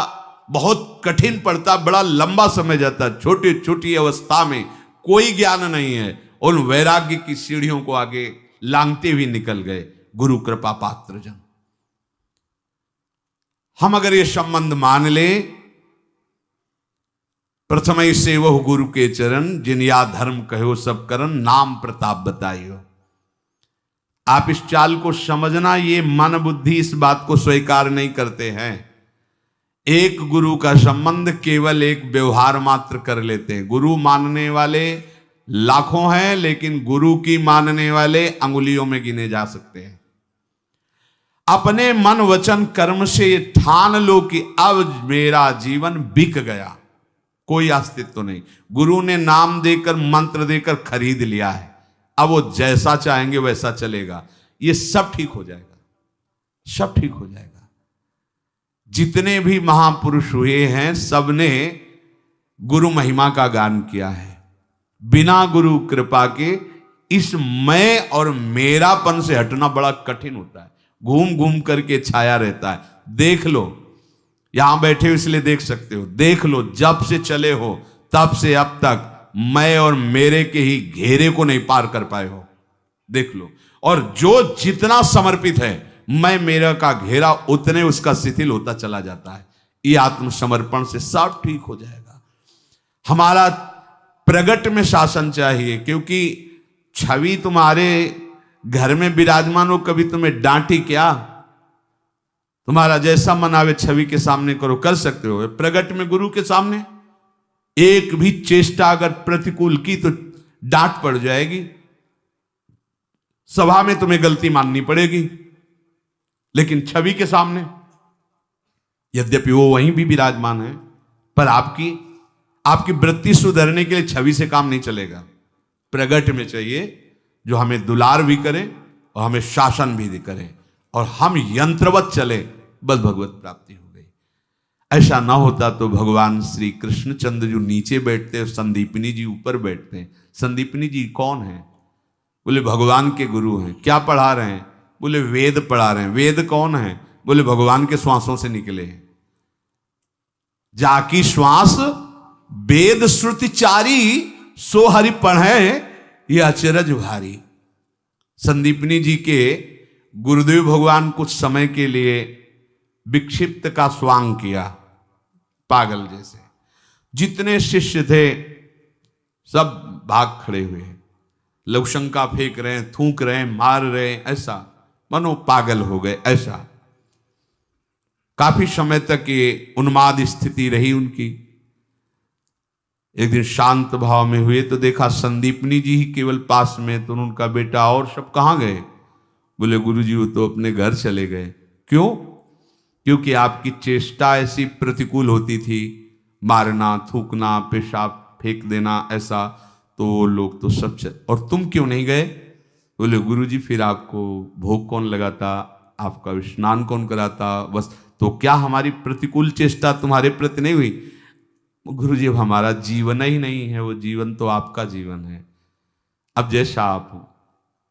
बहुत कठिन पड़ता, बड़ा लंबा समय जाता, छोटी छोटी अवस्था में कोई ज्ञान नहीं है, उन वैराग्य की सीढ़ियों को आगे लांघते हुए निकल गए गुरु कृपा पात्र जन। हम अगर ये संबंध मान ले, प्रथम से वह गुरु के चरण, जिन या धर्म कहो सब करन, नाम प्रताप बताइयो। आप इस चाल को समझना, ये मन बुद्धि इस बात को स्वीकार नहीं करते हैं। एक गुरु का संबंध केवल एक व्यवहार मात्र कर लेते हैं। गुरु मानने वाले लाखों हैं, लेकिन गुरु की मानने वाले अंगुलियों में गिने जा सकते हैं। अपने मन वचन कर्म से ये ठान लो कि अब मेरा जीवन बिक गया, कोई अस्तित्व नहीं। गुरु ने नाम देकर मंत्र देकर खरीद लिया है, अब वो जैसा चाहेंगे वैसा चलेगा। ये सब ठीक हो जाएगा, सब ठीक हो जाएगा। जितने भी महापुरुष हुए हैं सबने गुरु महिमा का गान किया है। बिना गुरु कृपा के इस मैं और मेरापन से हटना बड़ा कठिन होता है, घूम घूम करके छाया रहता है। देख लो, यहां बैठे हो इसलिए देख सकते हो, देख लो जब से चले हो तब से अब तक मैं और मेरे के ही घेरे को नहीं पार कर पाए हो, देख लो। और जो जितना समर्पित है मैं मेरा का घेरा उतने उसका शिथिल होता चला जाता है। ये आत्मसमर्पण से सब ठीक हो जाएगा। हमारा प्रगट में शासन चाहिए, क्योंकि छवि तुम्हारे घर में विराजमान हो, कभी तुम्हें डांटी क्या? तुम्हारा जैसा मन आवे छवि के सामने करो, कर सकते हो। प्रगट में गुरु के सामने एक भी चेष्टा अगर प्रतिकूल की तो डांट पड़ जाएगी, सभा में तुम्हें गलती माननी पड़ेगी। लेकिन छवि के सामने यद्यपि वो वहीं भी विराजमान है, पर आपकी वृत्ति सुधरने के लिए छवि से काम नहीं चलेगा। प्रगट में चाहिए जो हमें दुलार भी करे और हमें शासन भी करे, और हम यंत्रवत चले, बस भगवत प्राप्ति हो गई। ऐसा ना होता तो भगवान श्री कृष्णचंद्र जो नीचे बैठते हैं, संदीपनी जी ऊपर बैठते हैं। संदीपनी जी कौन है? बोले भगवान के गुरु हैं। क्या पढ़ा रहे हैं? बोले वेद पढ़ा रहे हैं। वेद कौन है? बोले भगवान के श्वासों से निकले हैं। जाकी श्वास वेद श्रुति चारी, सो हरि पढ़े ये अचरज भारी। संदीपनी जी के गुरुदेव भगवान कुछ समय के लिए विक्षिप्त का स्वांग किया, पागल जैसे। जितने शिष्य थे सब भाग खड़े हुए हैं, लवशंका फेंक रहे हैं, थूक रहे हैं, मार रहे हैं, ऐसा मनो पागल हो गए। ऐसा काफी समय तक ये उन्माद स्थिति रही उनकी। एक दिन शांत भाव में हुए तो देखा संदीपनी जी ही केवल पास में, तो उनका बेटा और सब कहां गए? बोले गुरुजी वो तो अपने घर चले गए। क्यों? क्योंकि आपकी चेष्टा ऐसी प्रतिकूल होती थी, मारना, थूकना, पेशाब फेंक देना, ऐसा, तो लोग तो सब और तुम क्यों नहीं गए? बोले गुरुजी फिर आपको भोग कौन लगाता, आपका स्नान कौन कराता, बस। तो क्या हमारी प्रतिकूल चेष्टा तुम्हारे प्रति नहीं हुई? गुरुजी अब हमारा जीवन ही नहीं है, वो जीवन तो आपका जीवन है। अब जैसा आप हो,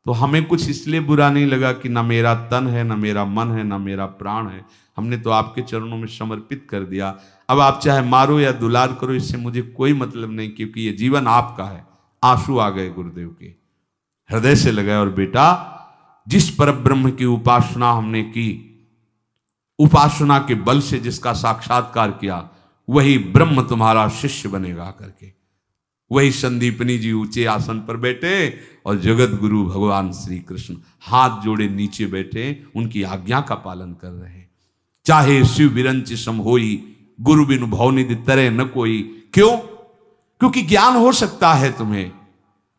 तो हमें कुछ इसलिए बुरा नहीं लगा कि ना मेरा तन है, ना मेरा मन है, ना मेरा प्राण है, हमने तो आपके चरणों में समर्पित कर दिया। अब आप चाहे मारो या दुलार करो, इससे मुझे कोई मतलब नहीं, क्योंकि ये जीवन आपका है। आंसू आ गए गुरुदेव के, हृदय से लगाए। और बेटा, जिस परब्रह्म की उपासना हमने की, उपासना के बल से जिसका साक्षात्कार किया, वही ब्रह्म तुम्हारा शिष्य बनेगा करके। वही संदीपनी जी ऊंचे आसन पर बैठे और जगत गुरु भगवान श्री कृष्ण हाथ जोड़े नीचे बैठे, उनकी आज्ञा का पालन कर रहे हैं। चाहे शिव विरंच सम होई, गुरु बिनु भवनिधि तरे न कोई। क्यों? क्योंकि ज्ञान हो सकता है तुम्हें,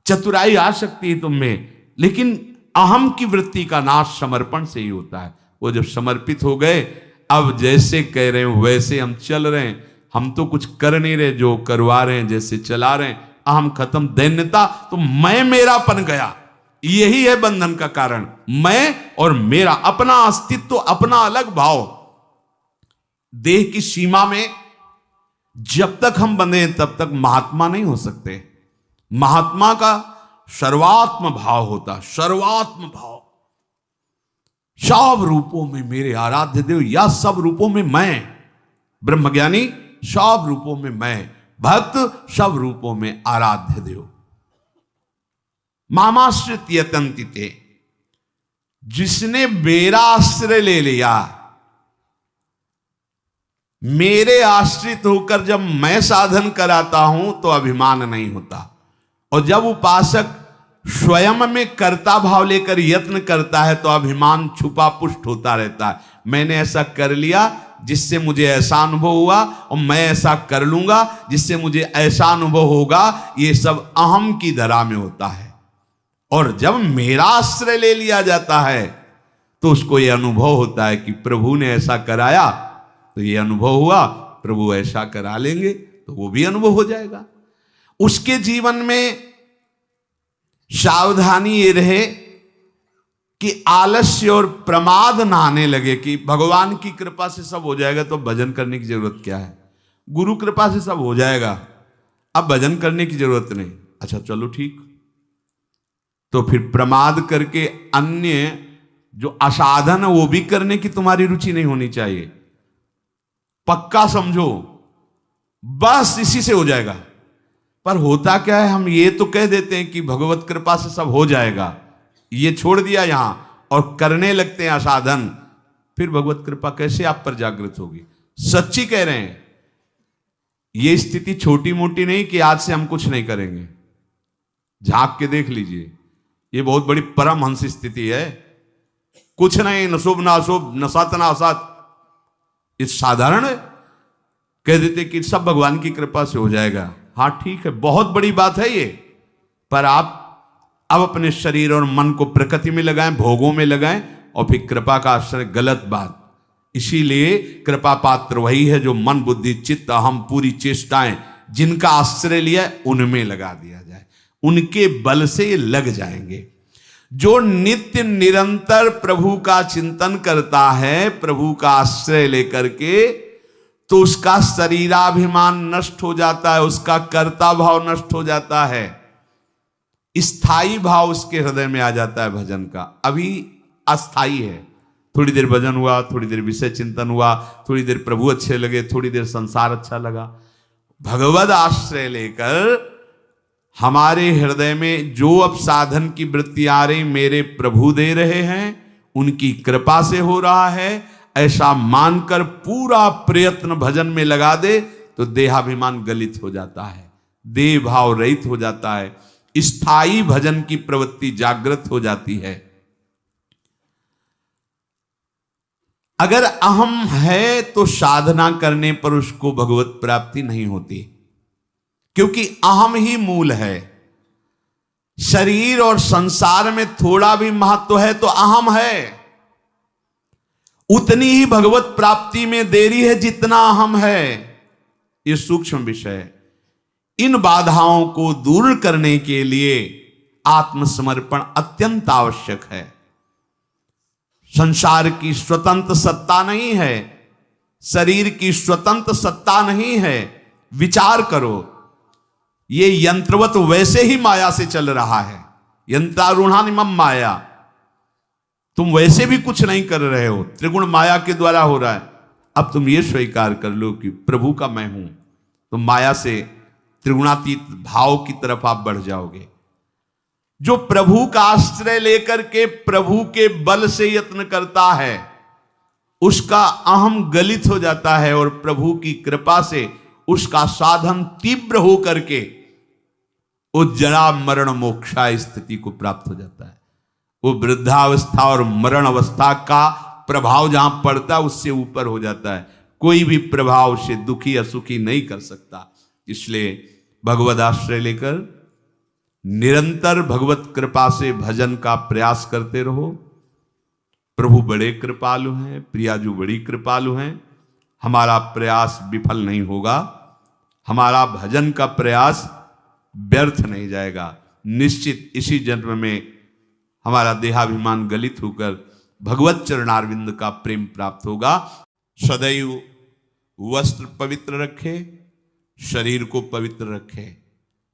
चतुराई आ सकती है तुम्हें, लेकिन अहम की वृत्ति का नाश समर्पण से ही होता है। वो जब समर्पित हो गए, अब जैसे कह रहे हो वैसे हम चल रहे हैं। हम तो कुछ कर नहीं रहे, जो करवा रहे हैं, जैसे चला रहे हैं। अहम खत्म, दैन्यता, तो मैं मेरापन गया। यही है बंधन का कारण, मैं और मेरा, अपना अस्तित्व, अपना अलग भाव। देह की सीमा में जब तक हम बंधे तब तक महात्मा नहीं हो सकते। महात्मा का सर्वात्म भाव होता, सर्वात्म भाव। सब रूपों में मेरे आराध्य देव, या सब रूपों में मैं। ब्रह्मज्ञानी सब रूपों में मैं, भक्त सब रूपों में आराध्य देव। मामाश्रित यतन्तिते, जिसने मेरा आश्रय ले लिया, मेरे आश्रित होकर जब मैं साधन कराता हूं तो अभिमान नहीं होता। और जब उपासक स्वयं में कर्ता भाव लेकर यत्न करता है तो अभिमान छुपा पुष्ट होता रहता है। मैंने ऐसा कर लिया जिससे मुझे ऐसा अनुभव हुआ, और मैं ऐसा कर लूंगा जिससे मुझे ऐसा अनुभव होगा। ये सब अहम की धरा में होता है। और जब मेरा आश्रय ले लिया जाता है तो उसको यह अनुभव होता है कि प्रभु ने ऐसा कराया तो ये अनुभव हुआ, प्रभु ऐसा करा लेंगे तो वो भी अनुभव हो जाएगा। उसके जीवन में सावधानी ये रहे कि आलस्य और प्रमाद ना आने लगे कि भगवान की कृपा से सब हो जाएगा तो भजन करने की जरूरत क्या है, गुरु कृपा से सब हो जाएगा, अब भजन करने की जरूरत नहीं। अच्छा चलो ठीक, तो फिर प्रमाद करके अन्य जो असाधन है वो भी करने की तुम्हारी रुचि नहीं होनी चाहिए। पक्का समझो बस इसी से हो जाएगा। पर होता क्या है, हम ये तो कह देते हैं कि भगवत कृपा से सब हो जाएगा, ये छोड़ दिया यहां और करने लगते हैं असाधन, फिर भगवत कृपा कैसे आप पर जागृत होगी। सच्ची कह रहे हैं, ये स्थिति छोटी मोटी नहीं कि आज से हम कुछ नहीं करेंगे। झांक के देख लीजिए, ये बहुत बड़ी परमहंस स्थिति है। कुछ नहीं, न शुभ न अशुभ, न सत न असत, ये साधारण है। कह देते कि सब भगवान की कृपा से हो जाएगा। हाँ ठीक है, बहुत बड़ी बात है ये, पर आप अब अपने शरीर और मन को प्रकृति में लगाएं, भोगों में लगाएं और फिर कृपा का आश्रय, गलत बात। इसीलिए कृपा पात्र वही है जो मन बुद्धि चित्त अहम पूरी चेष्टाएं जिनका आश्रय लिया उनमें लगा दिया जाए, उनके बल से ये लग जाएंगे। जो नित्य निरंतर प्रभु का चिंतन करता है, प्रभु का आश्रय लेकर के, तो उसका शरीराभिमान नष्ट हो जाता है, उसका कर्ता भाव नष्ट हो जाता है, स्थायी भाव उसके हृदय में आ जाता है भजन का। अभी अस्थाई है, थोड़ी देर भजन हुआ, थोड़ी देर विषय चिंतन हुआ, थोड़ी देर प्रभु अच्छे लगे, थोड़ी देर संसार अच्छा लगा। भगवद आश्रय लेकर हमारे हृदय में जो अब साधन की वृत्ति आ रही मेरे प्रभु दे रहे हैं, उनकी कृपा से हो रहा है, ऐसा मानकर पूरा प्रयत्न भजन में लगा दे तो देहाभिमान गलित हो जाता है, देह भाव रहित हो जाता है, स्थायी भजन की प्रवृत्ति जागृत हो जाती है। अगर अहम है तो साधना करने पर उसको भगवत प्राप्ति नहीं होती, क्योंकि अहम ही मूल है। शरीर और संसार में थोड़ा भी महत्व है तो अहम है, उतनी ही भगवत प्राप्ति में देरी है जितना अहम है। यह सूक्ष्म विषय है। इन बाधाओं को दूर करने के लिए आत्मसमर्पण अत्यंत आवश्यक है। संसार की स्वतंत्र सत्ता नहीं है, शरीर की स्वतंत्र सत्ता नहीं है। विचार करो, ये यंत्रवत वैसे ही माया से चल रहा है, यंत्रारूढ़ानिमम माया। तुम वैसे भी कुछ नहीं कर रहे हो, त्रिगुण माया के द्वारा हो रहा है। अब तुम ये स्वीकार कर लो कि प्रभु का मैं हूं, तो माया से त्रिगुणातीत भाव की तरफ आप बढ़ जाओगे। जो प्रभु का आश्रय लेकर के प्रभु के बल से यत्न करता है, उसका अहम गलित हो जाता है और प्रभु की कृपा से उसका साधन तीव्र हो करके उस जरा मरण मोक्षा स्थिति को प्राप्त हो जाता है। वो वृद्धावस्था और मरण अवस्था का प्रभाव जहां पड़ता है उससे ऊपर हो जाता है। कोई भी प्रभाव से दुखी असुखी नहीं कर सकता। इसलिए भगवद आश्रय लेकर निरंतर भगवत कृपा से भजन का प्रयास करते रहो। प्रभु बड़े कृपालु हैं, प्रियाजू बड़ी कृपालु हैं। हमारा प्रयास विफल नहीं होगा, हमारा भजन का प्रयास व्यर्थ नहीं जाएगा। निश्चित इसी जन्म में हमारा देहाभिमान गलित होकर भगवत चरणारविंद का प्रेम प्राप्त होगा। सदैव वस्त्र पवित्र रखे, शरीर को पवित्र रखे।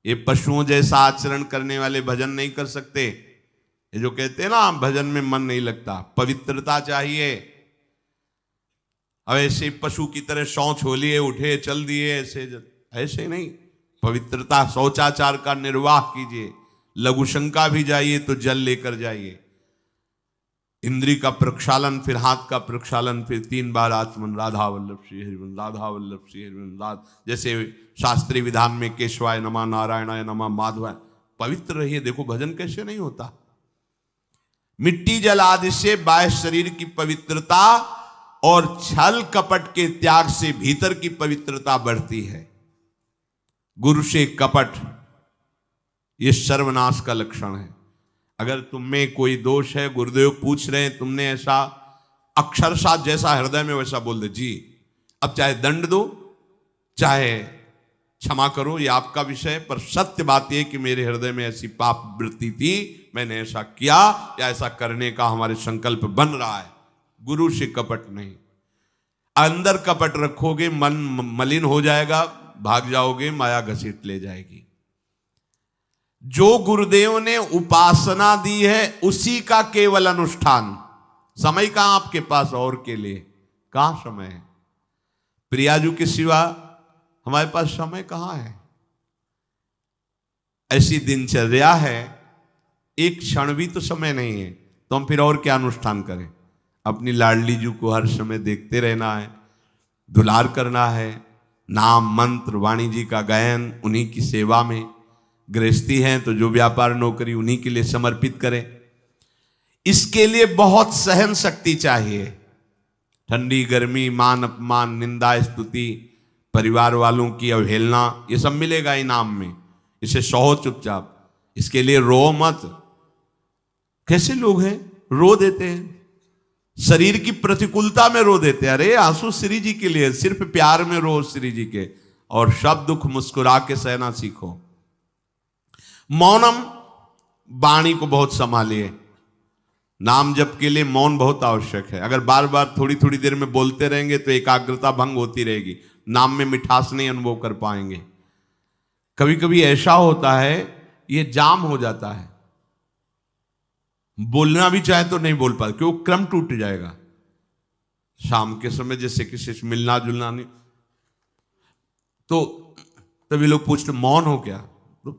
ये पशुओं जैसा आचरण करने वाले भजन नहीं कर सकते। ये जो कहते हैं ना भजन में मन नहीं लगता, पवित्रता चाहिए। अब ऐसे पशु की तरह शौच हो लिए, उठे चल दिए, ऐसे नहीं। पवित्रता, शौचाचार का निर्वाह कीजिए। लघु शंका भी जाइए तो जल लेकर जाइए। इंद्री का प्रक्षालन, फिर हाथ का प्रक्षालन, फिर 3 बार आचमन, राधा वल्लभ श्री हरिवंश, राधा वल्लभ श्री हरिवंश। जैसे शास्त्रीय विधान में केशवाय नमः, नारायणाय नमः, माधवाय। पवित्र रहिए। देखो भजन कैसे नहीं होता। मिट्टी जल आदि से बाह्य शरीर की पवित्रता और छल कपट के त्याग से भीतर की पवित्रता बढ़ती है। गुरु से कपट, यह सर्वनाश का लक्षण है। अगर तुम में कोई दोष है, गुरुदेव पूछ रहे हैं, तुमने ऐसा अक्षरशः जैसा हृदय में वैसा बोल दे जी, अब चाहे दंड दो चाहे क्षमा करो, ये आपका विषय, पर सत्य बात यह कि मेरे हृदय में ऐसी पाप वृत्ति थी, मैंने ऐसा किया या ऐसा करने का हमारे संकल्प बन रहा है। गुरु से कपट नहीं, अंदर कपट रखोगे मन मलिन हो जाएगा, भाग जाओगे, माया घसीट ले जाएगी। जो गुरुदेव ने उपासना दी है उसी का केवल अनुष्ठान। समय कहां आपके पास और के लिए, कहां समय है? प्रियाजू के सिवा हमारे पास समय कहां है? ऐसी दिनचर्या है, एक क्षण भी तो समय नहीं है, तो हम फिर और क्या अनुष्ठान करें? अपनी लाडली जू को हर समय देखते रहना है, दुलार करना है, नाम मंत्र वाणी जी का गायन, उन्हीं की सेवा में। गृहस्थी हैं तो जो व्यापार नौकरी उन्हीं के लिए समर्पित करें। इसके लिए बहुत सहन शक्ति चाहिए। ठंडी गर्मी, मान अपमान, निंदा स्तुति, परिवार वालों की अवहेलना, ये सब मिलेगा इनाम में। इसे सहो चुपचाप, इसके लिए रो मत। कैसे लोग हैं, रो देते हैं, शरीर की प्रतिकूलता में रो देते हैं। अरे आंसू श्री जी के लिए, सिर्फ प्यार में रो श्री जी के, और सब दुख मुस्कुरा के सहना सीखो। मौनम, वाणी को बहुत संभालिए। नाम जप के लिए मौन बहुत आवश्यक है। अगर बार बार थोड़ी थोड़ी देर में बोलते रहेंगे तो एकाग्रता भंग होती रहेगी, नाम में मिठास नहीं अनुभव कर पाएंगे। कभी कभी ऐसा होता है, ये जाम हो जाता है, बोलना भी चाहे तो नहीं बोल पाते, क्यों? क्रम टूट जाएगा। शाम के समय जैसे किसी से मिलना जुलना नहीं, तो तभी लोग पूछते मौन हो क्या? तो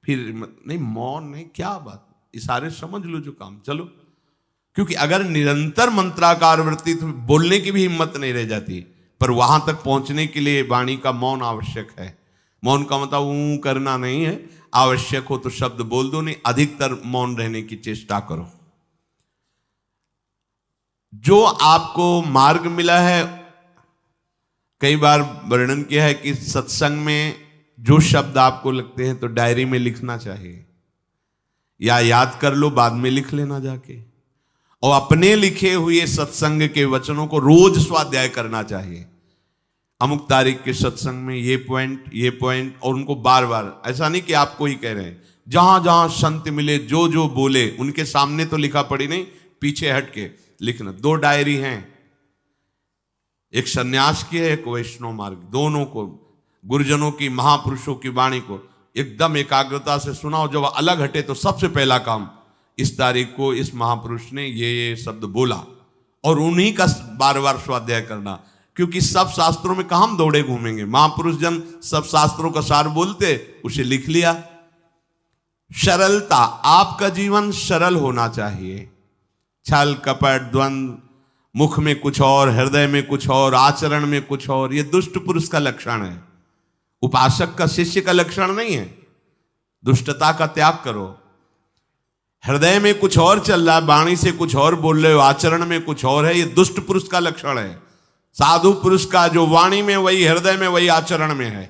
फिर नहीं, मौन नहीं, क्या बात, इशारे समझ लो जो काम, चलो। क्योंकि अगर निरंतर मंत्राकार वृत्ति तो बोलने की भी हिम्मत नहीं रह जाती, पर वहां तक पहुंचने के लिए वाणी का मौन आवश्यक है। मौन का मतलब ऊ करना नहीं है, आवश्यक हो तो शब्द बोल दो, नहीं अधिकतर मौन रहने की चेष्टा करो। जो आपको मार्ग मिला है, कई बार वर्णन किया है कि सत्संग में जो शब्द आपको लगते हैं तो डायरी में लिखना चाहिए, या याद कर लो, बाद में लिख लेना जाके। और अपने लिखे हुए सत्संग के वचनों को रोज स्वाध्याय करना चाहिए। अमुक तारीख के सत्संग में ये पॉइंट, और उनको बार बार, ऐसा नहीं कि आपको ही कह रहे हैं, जहां जहां संत मिले जो जो बोले उनके सामने तो लिखा पड़ी नहीं, पीछे हट के लिखना। 2 डायरी हैं, एक सन्यास की है, एक वैष्णव मार्ग, दोनों को, गुरुजनों की, महापुरुषों की वाणी को एकदम एकाग्रता से सुनाओ। जब अलग हटे तो सबसे पहला काम, इस तारीख को इस महापुरुष ने ये शब्द बोला, और उन्हीं का बार बार स्वाध्याय करना। क्योंकि सब शास्त्रों में कहां हम दौड़े घूमेंगे, महापुरुष जन सब शास्त्रों का सार बोलते, उसे लिख लिया। सरलता, आपका जीवन सरल होना चाहिए। छल कपट द्वंद्व, मुख में कुछ और, हृदय में कुछ और, आचरण में कुछ और, ये दुष्ट पुरुष का लक्षण है। उपासक का, शिष्य का लक्षण नहीं है। दुष्टता का त्याग करो। हृदय में कुछ और चल रहा है, वाणी से कुछ और बोल रहे हो, आचरण में कुछ और है, ये दुष्ट पुरुष का लक्षण है। साधु पुरुष का जो वाणी में वही, हृदय में वही, आचरण में है,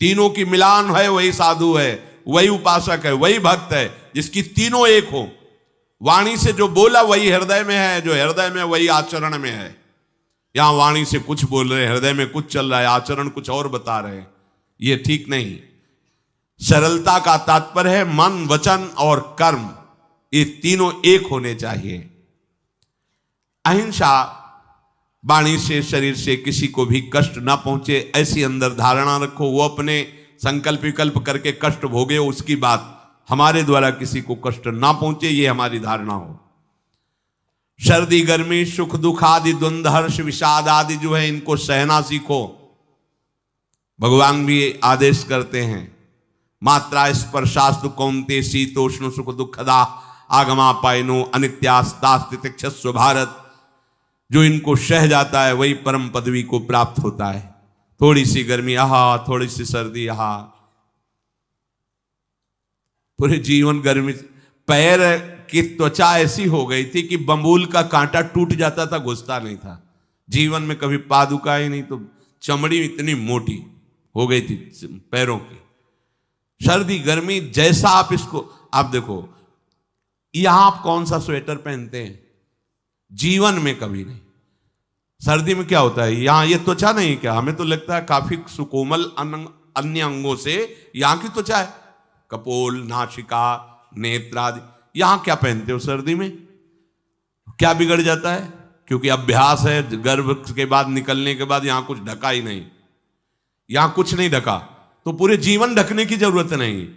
तीनों की मिलान है, वही साधु है, वही उपासक है, वही भक्त है, जिसकी तीनों एक हो। वाणी से जो बोला वही हृदय में है, जो हृदय में वही आचरण में है। यहां वाणी से कुछ बोल रहे, हृदय में कुछ चल रहा है, आचरण कुछ और बता रहे, ये ठीक नहीं। सरलता का तात्पर्य है मन, वचन और कर्म, ये तीनों एक होने चाहिए। अहिंसा, वाणी से, शरीर से किसी को भी कष्ट ना पहुंचे, ऐसी अंदर धारणा रखो। वो अपने संकल्प विकल्प करके कष्ट भोगे, उसकी बात, हमारे द्वारा किसी को कष्ट ना पहुंचे, ये हमारी धारणा हो। सर्दी गर्मी, सुख दुख आदि, द्वंद्व हर्ष विषाद आदि जो है, इनको सहना सीखो। भगवान भी आदेश करते हैं, मात्रा स्पर्शास्तु कौन्ते शीतोष्ण सुख दुखदा आगमा पायनो अनित्यास्तास्तितिक्षस्व भारत। जो इनको सह जाता है वही परम पदवी को प्राप्त होता है। थोड़ी सी गर्मी आहा, थोड़ी सी सर्दी आहा, पूरे जीवन गर्मी। पैर की त्वचा ऐसी हो गई थी कि बंबूल का कांटा टूट जाता था, घुसता नहीं था। जीवन में कभी पादुका ही नहीं, तो चमड़ी इतनी मोटी हो गई थी पैरों की। सर्दी गर्मी जैसा आप इसको, आप देखो, यहां आप कौन सा स्वेटर पहनते हैं? जीवन में कभी नहीं। सर्दी में क्या होता है, यहां ये त्वचा नहीं क्या? हमें तो लगता है काफी सुकोमल अन्य अंगों से यहां की त्वचा है, कपोल, नासिका, नेत्र आदि। यहां क्या पहनते हो सर्दी में? क्या बिगड़ जाता है? क्योंकि अभ्यास है, गर्भ के बाद निकलने के बाद यहां कुछ ढका ही नहीं, यहां कुछ नहीं ढका, तो पूरे जीवन ढकने की जरूरत नहीं।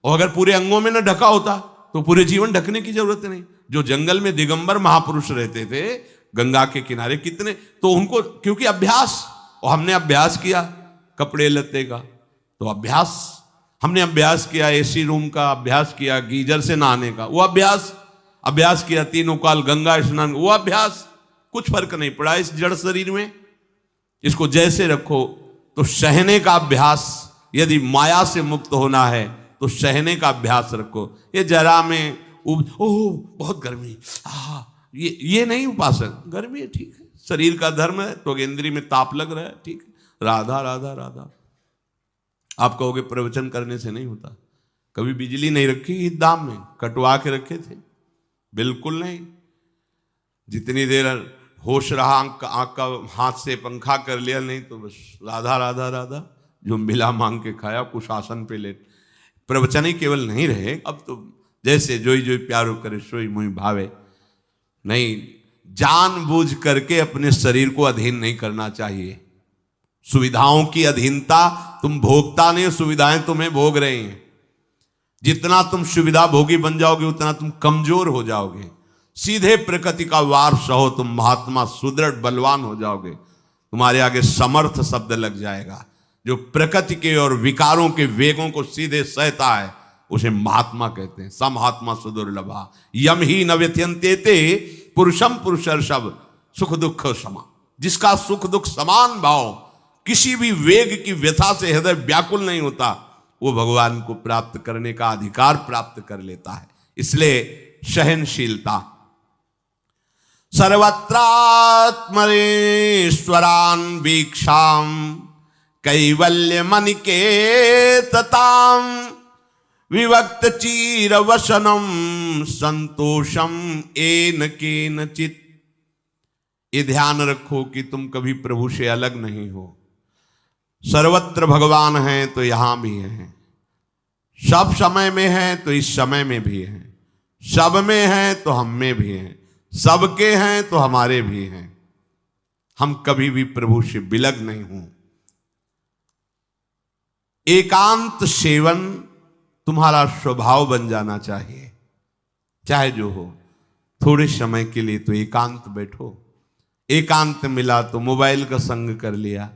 और अगर पूरे अंगों में न ढका होता तो पूरे जीवन ढकने की जरूरत नहीं। जो जंगल में दिगंबर महापुरुष रहते थे गंगा के किनारे, कितने, तो उनको क्योंकि अभ्यास, और हमने अभ्यास किया कपड़े लत्ते का, तो अभ्यास, हमने अभ्यास किया एसी रूम का, अभ्यास किया गीजर से नहाने का, वो अभ्यास किया तीनों काल गंगा स्नान, वो अभ्यास, कुछ फर्क नहीं पड़ा इस जड़ शरीर में। इसको जैसे रखो। तो सहने का अभ्यास, यदि माया से मुक्त होना है तो सहने का अभ्यास रखो। ये जरा में ओह बहुत गर्मी, ये नहीं उपासक, गर्मी है ठीक है, शरीर का धर्म है, तो इंद्री में ताप लग रहा है ठीक है, राधा राधा राधा। आप कहोगे प्रवचन करने से नहीं होता। कभी बिजली नहीं रखी ईद धाम में, कटवा के रखे थे? बिल्कुल नहीं। जितनी देर होश रहा आंख का हाथ से पंखा कर लिया, नहीं तो बस राधा राधा राधा, जो मिला मांग के खाया, कुशासन पे लेट। प्रवचन ही केवल नहीं रहे, अब तो जैसे जोई जोई प्यारो करे सोई मुई भावे। नहीं, जानबूझ करके अपने शरीर को अधीन नहीं करना चाहिए। सुविधाओं की अधीनता, तुम भोगता नहीं, सुविधाएं तुम्हें भोग रही हैं। जितना तुम सुविधा भोगी बन जाओगे उतना तुम कमजोर हो जाओगे। सीधे प्रकृति का वार सहो, तुम महात्मा सुदृढ़ बलवान हो जाओगे। तुम्हारे आगे समर्थ शब्द लग जाएगा। जो प्रकृति के और विकारों के वेगों को सीधे सहता है उसे महात्मा कहते हैं। समहात्मा सुदुर्लभा यम ही न व्यथयन्ते ते पुरुषम पुरुषर्षभ सुख दुख समा। जिसका सुख दुख समान भाव, किसी भी वेग की व्यथा से हृदय व्याकुल नहीं होता, वो भगवान को प्राप्त करने का अधिकार प्राप्त कर लेता है। इसलिए सहनशीलता। सर्वत्रात्मनेश्वरान वीक्षाम कैवल्य मनिकेतताम विवक्त चीर वसनम संतोषम एन केनचित। ये ध्यान रखो कि तुम कभी प्रभु से अलग नहीं हो। सर्वत्र भगवान हैं तो यहां भी हैं, सब समय में हैं तो इस समय में भी हैं, सब में हैं तो हम में भी हैं, सबके हैं तो हमारे भी हैं। हम कभी भी प्रभु से बिलग नहीं हूं। एकांत सेवन तुम्हारा स्वभाव बन जाना चाहिए। चाहे जो हो, थोड़े समय के लिए तो एकांत बैठो। एकांत मिला तो मोबाइल का संग कर लिया,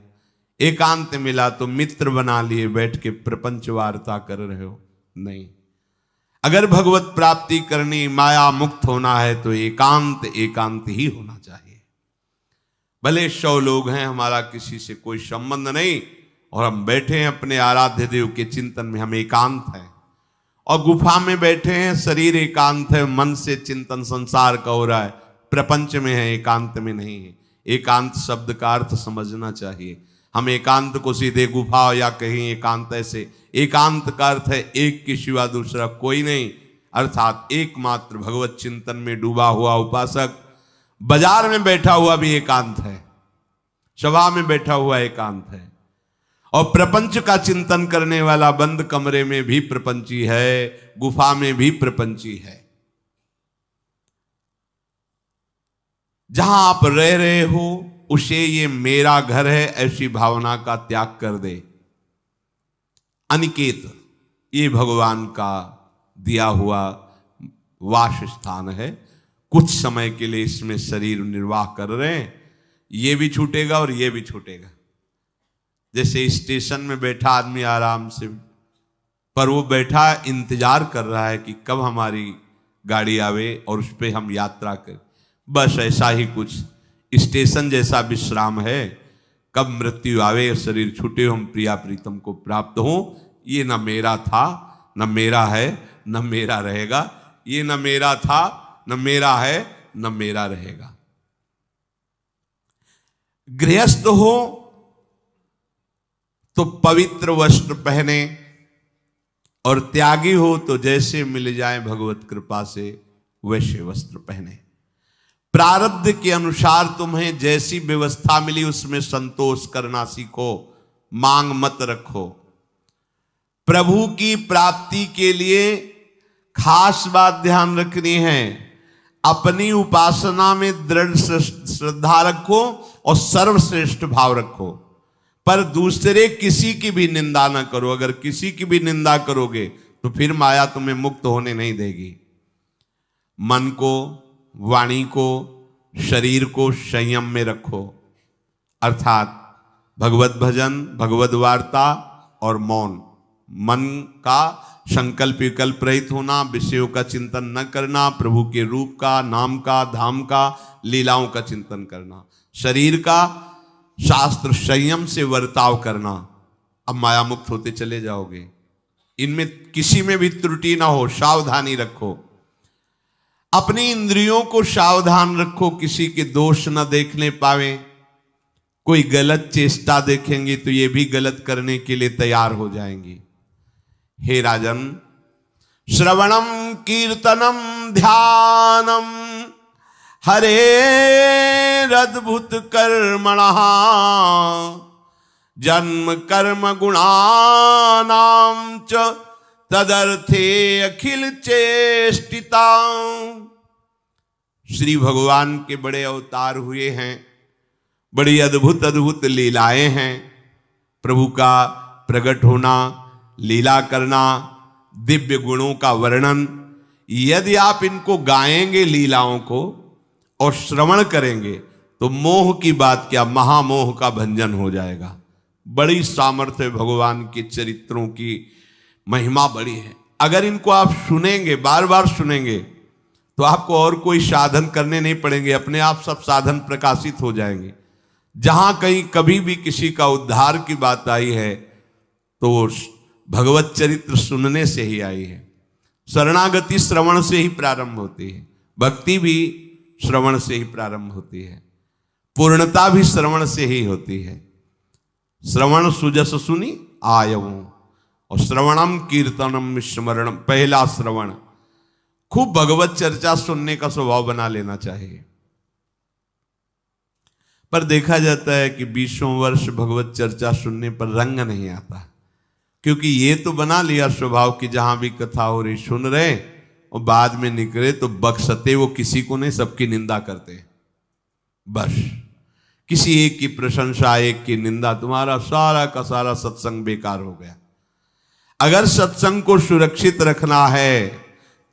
एकांत मिला तो मित्र बना लिए, बैठ के प्रपंच वार्ता कर रहे हो। नहीं, अगर भगवत प्राप्ति करनी, माया मुक्त होना है तो एकांत एकांत ही होना चाहिए। भले 100 लोग हैं, हमारा किसी से कोई संबंध नहीं, और हम बैठे हैं अपने आराध्य देव के चिंतन में, हम एकांत हैं। और गुफा में बैठे हैं, शरीर एकांत है, मन से चिंतन संसार का हो रहा है, प्रपंच में है, एकांत में नहीं है। एकांत शब्द का अर्थ समझना चाहिए। हम एकांत को सीधे गुफा या कहीं एकांत, ऐसे एकांत का अर्थ है एक के सिवा दूसरा कोई नहीं, अर्थात एकमात्र भगवत चिंतन में डूबा हुआ उपासक। बाजार में बैठा हुआ भी एकांत है, सभा में बैठा हुआ एकांत है, और प्रपंच का चिंतन करने वाला बंद कमरे में भी प्रपंची है, गुफा में भी प्रपंची है। जहां आप रह रहे हो उसे ये मेरा घर है ऐसी भावना का त्याग कर दे। अनिकेत ये भगवान का दिया हुआ वास स्थान है। कुछ समय के लिए इसमें शरीर निर्वाह कर रहे हैं, ये भी छूटेगा और ये भी छूटेगा। जैसे स्टेशन में बैठा आदमी आराम से, पर वो बैठा इंतजार कर रहा है कि कब हमारी गाड़ी आवे और उस पर हम यात्रा करें। बस ऐसा ही कुछ स्टेशन जैसा विश्राम है। कब मृत्यु आवे, शरीर छूटे, हम प्रिया प्रीतम को प्राप्त हो। ये न मेरा था, न मेरा है, न मेरा रहेगा। ये न मेरा था, न मेरा है, न मेरा रहेगा। गृहस्थ हो तो पवित्र वस्त्र पहने, और त्यागी हो तो जैसे मिल जाए भगवत कृपा से वैसे वस्त्र पहने। प्रारब्ध के अनुसार तुम्हें जैसी व्यवस्था मिली उसमें संतोष करना सीखो, मांग मत रखो। प्रभु की प्राप्ति के लिए खास बात ध्यान रखनी है, अपनी उपासना में दृढ़ श्रद्धा रखो और सर्वश्रेष्ठ भाव रखो, पर दूसरे किसी की भी निंदा ना करो। अगर किसी की भी निंदा करोगे तो फिर माया तुम्हें मुक्त होने नहीं देगी। मन को, वाणी को, शरीर को संयम में रखो, अर्थात भगवत भजन, भगवत वार्ता और मौन। मन का संकल्प विकल्प रहित होना, विषयों का चिंतन न करना, प्रभु के रूप का, नाम का, धाम का, लीलाओं का चिंतन करना। शरीर का शास्त्र संयम से वर्ताव करना। अब माया मुक्त होते चले जाओगे। इनमें किसी में भी त्रुटि ना हो, सावधानी रखो। अपनी इंद्रियों को सावधान रखो, किसी के दोष न देखने पावे। कोई गलत चेष्टा देखेंगे तो ये भी गलत करने के लिए तैयार हो जाएंगी। हे राजन, श्रवणम कीर्तनम ध्यानम हरेरद्भुत कर्मणः जन्म कर्म गुणानां च तदर्थे अखिल चेष्टिता। श्री भगवान के बड़े अवतार हुए हैं, बड़ी अद्भुत अद्भुत लीलाएं हैं। प्रभु का प्रकट होना, लीला करना, दिव्य गुणों का वर्णन। यदि आप इनको गाएंगे लीलाओं को और श्रवण करेंगे तो मोह की बात क्या, महामोह का भंजन हो जाएगा। बड़ी सामर्थ्य भगवान के चरित्रों की, महिमा बड़ी है। अगर इनको आप सुनेंगे, बार बार सुनेंगे, तो आपको और कोई साधन करने नहीं पड़ेंगे, अपने आप सब साधन प्रकाशित हो जाएंगे। जहां कहीं कभी भी किसी का उद्धार की बात आई है तो भगवत चरित्र सुनने से ही आई है। शरणागति श्रवण से ही प्रारंभ होती है, भक्ति भी श्रवण से ही प्रारंभ होती है, पूर्णता भी श्रवण से ही होती है। श्रवण सुजस सुनी आयऊ, और श्रवणम कीर्तनम स्मरणम। पहला श्रवण, खूब भगवत चर्चा सुनने का स्वभाव बना लेना चाहिए। पर देखा जाता है कि 20 वर्ष भगवत चर्चा सुनने पर रंग नहीं आता, क्योंकि ये तो बना लिया स्वभाव कि जहां भी कथा हो रही सुन रहे और बाद में निकले तो बख्शते वो किसी को नहीं, सबकी निंदा करते। बस किसी एक की प्रशंसा, एक की निंदा, तुम्हारा सारा का सारा सत्संग बेकार हो गया। अगर सत्संग को सुरक्षित रखना है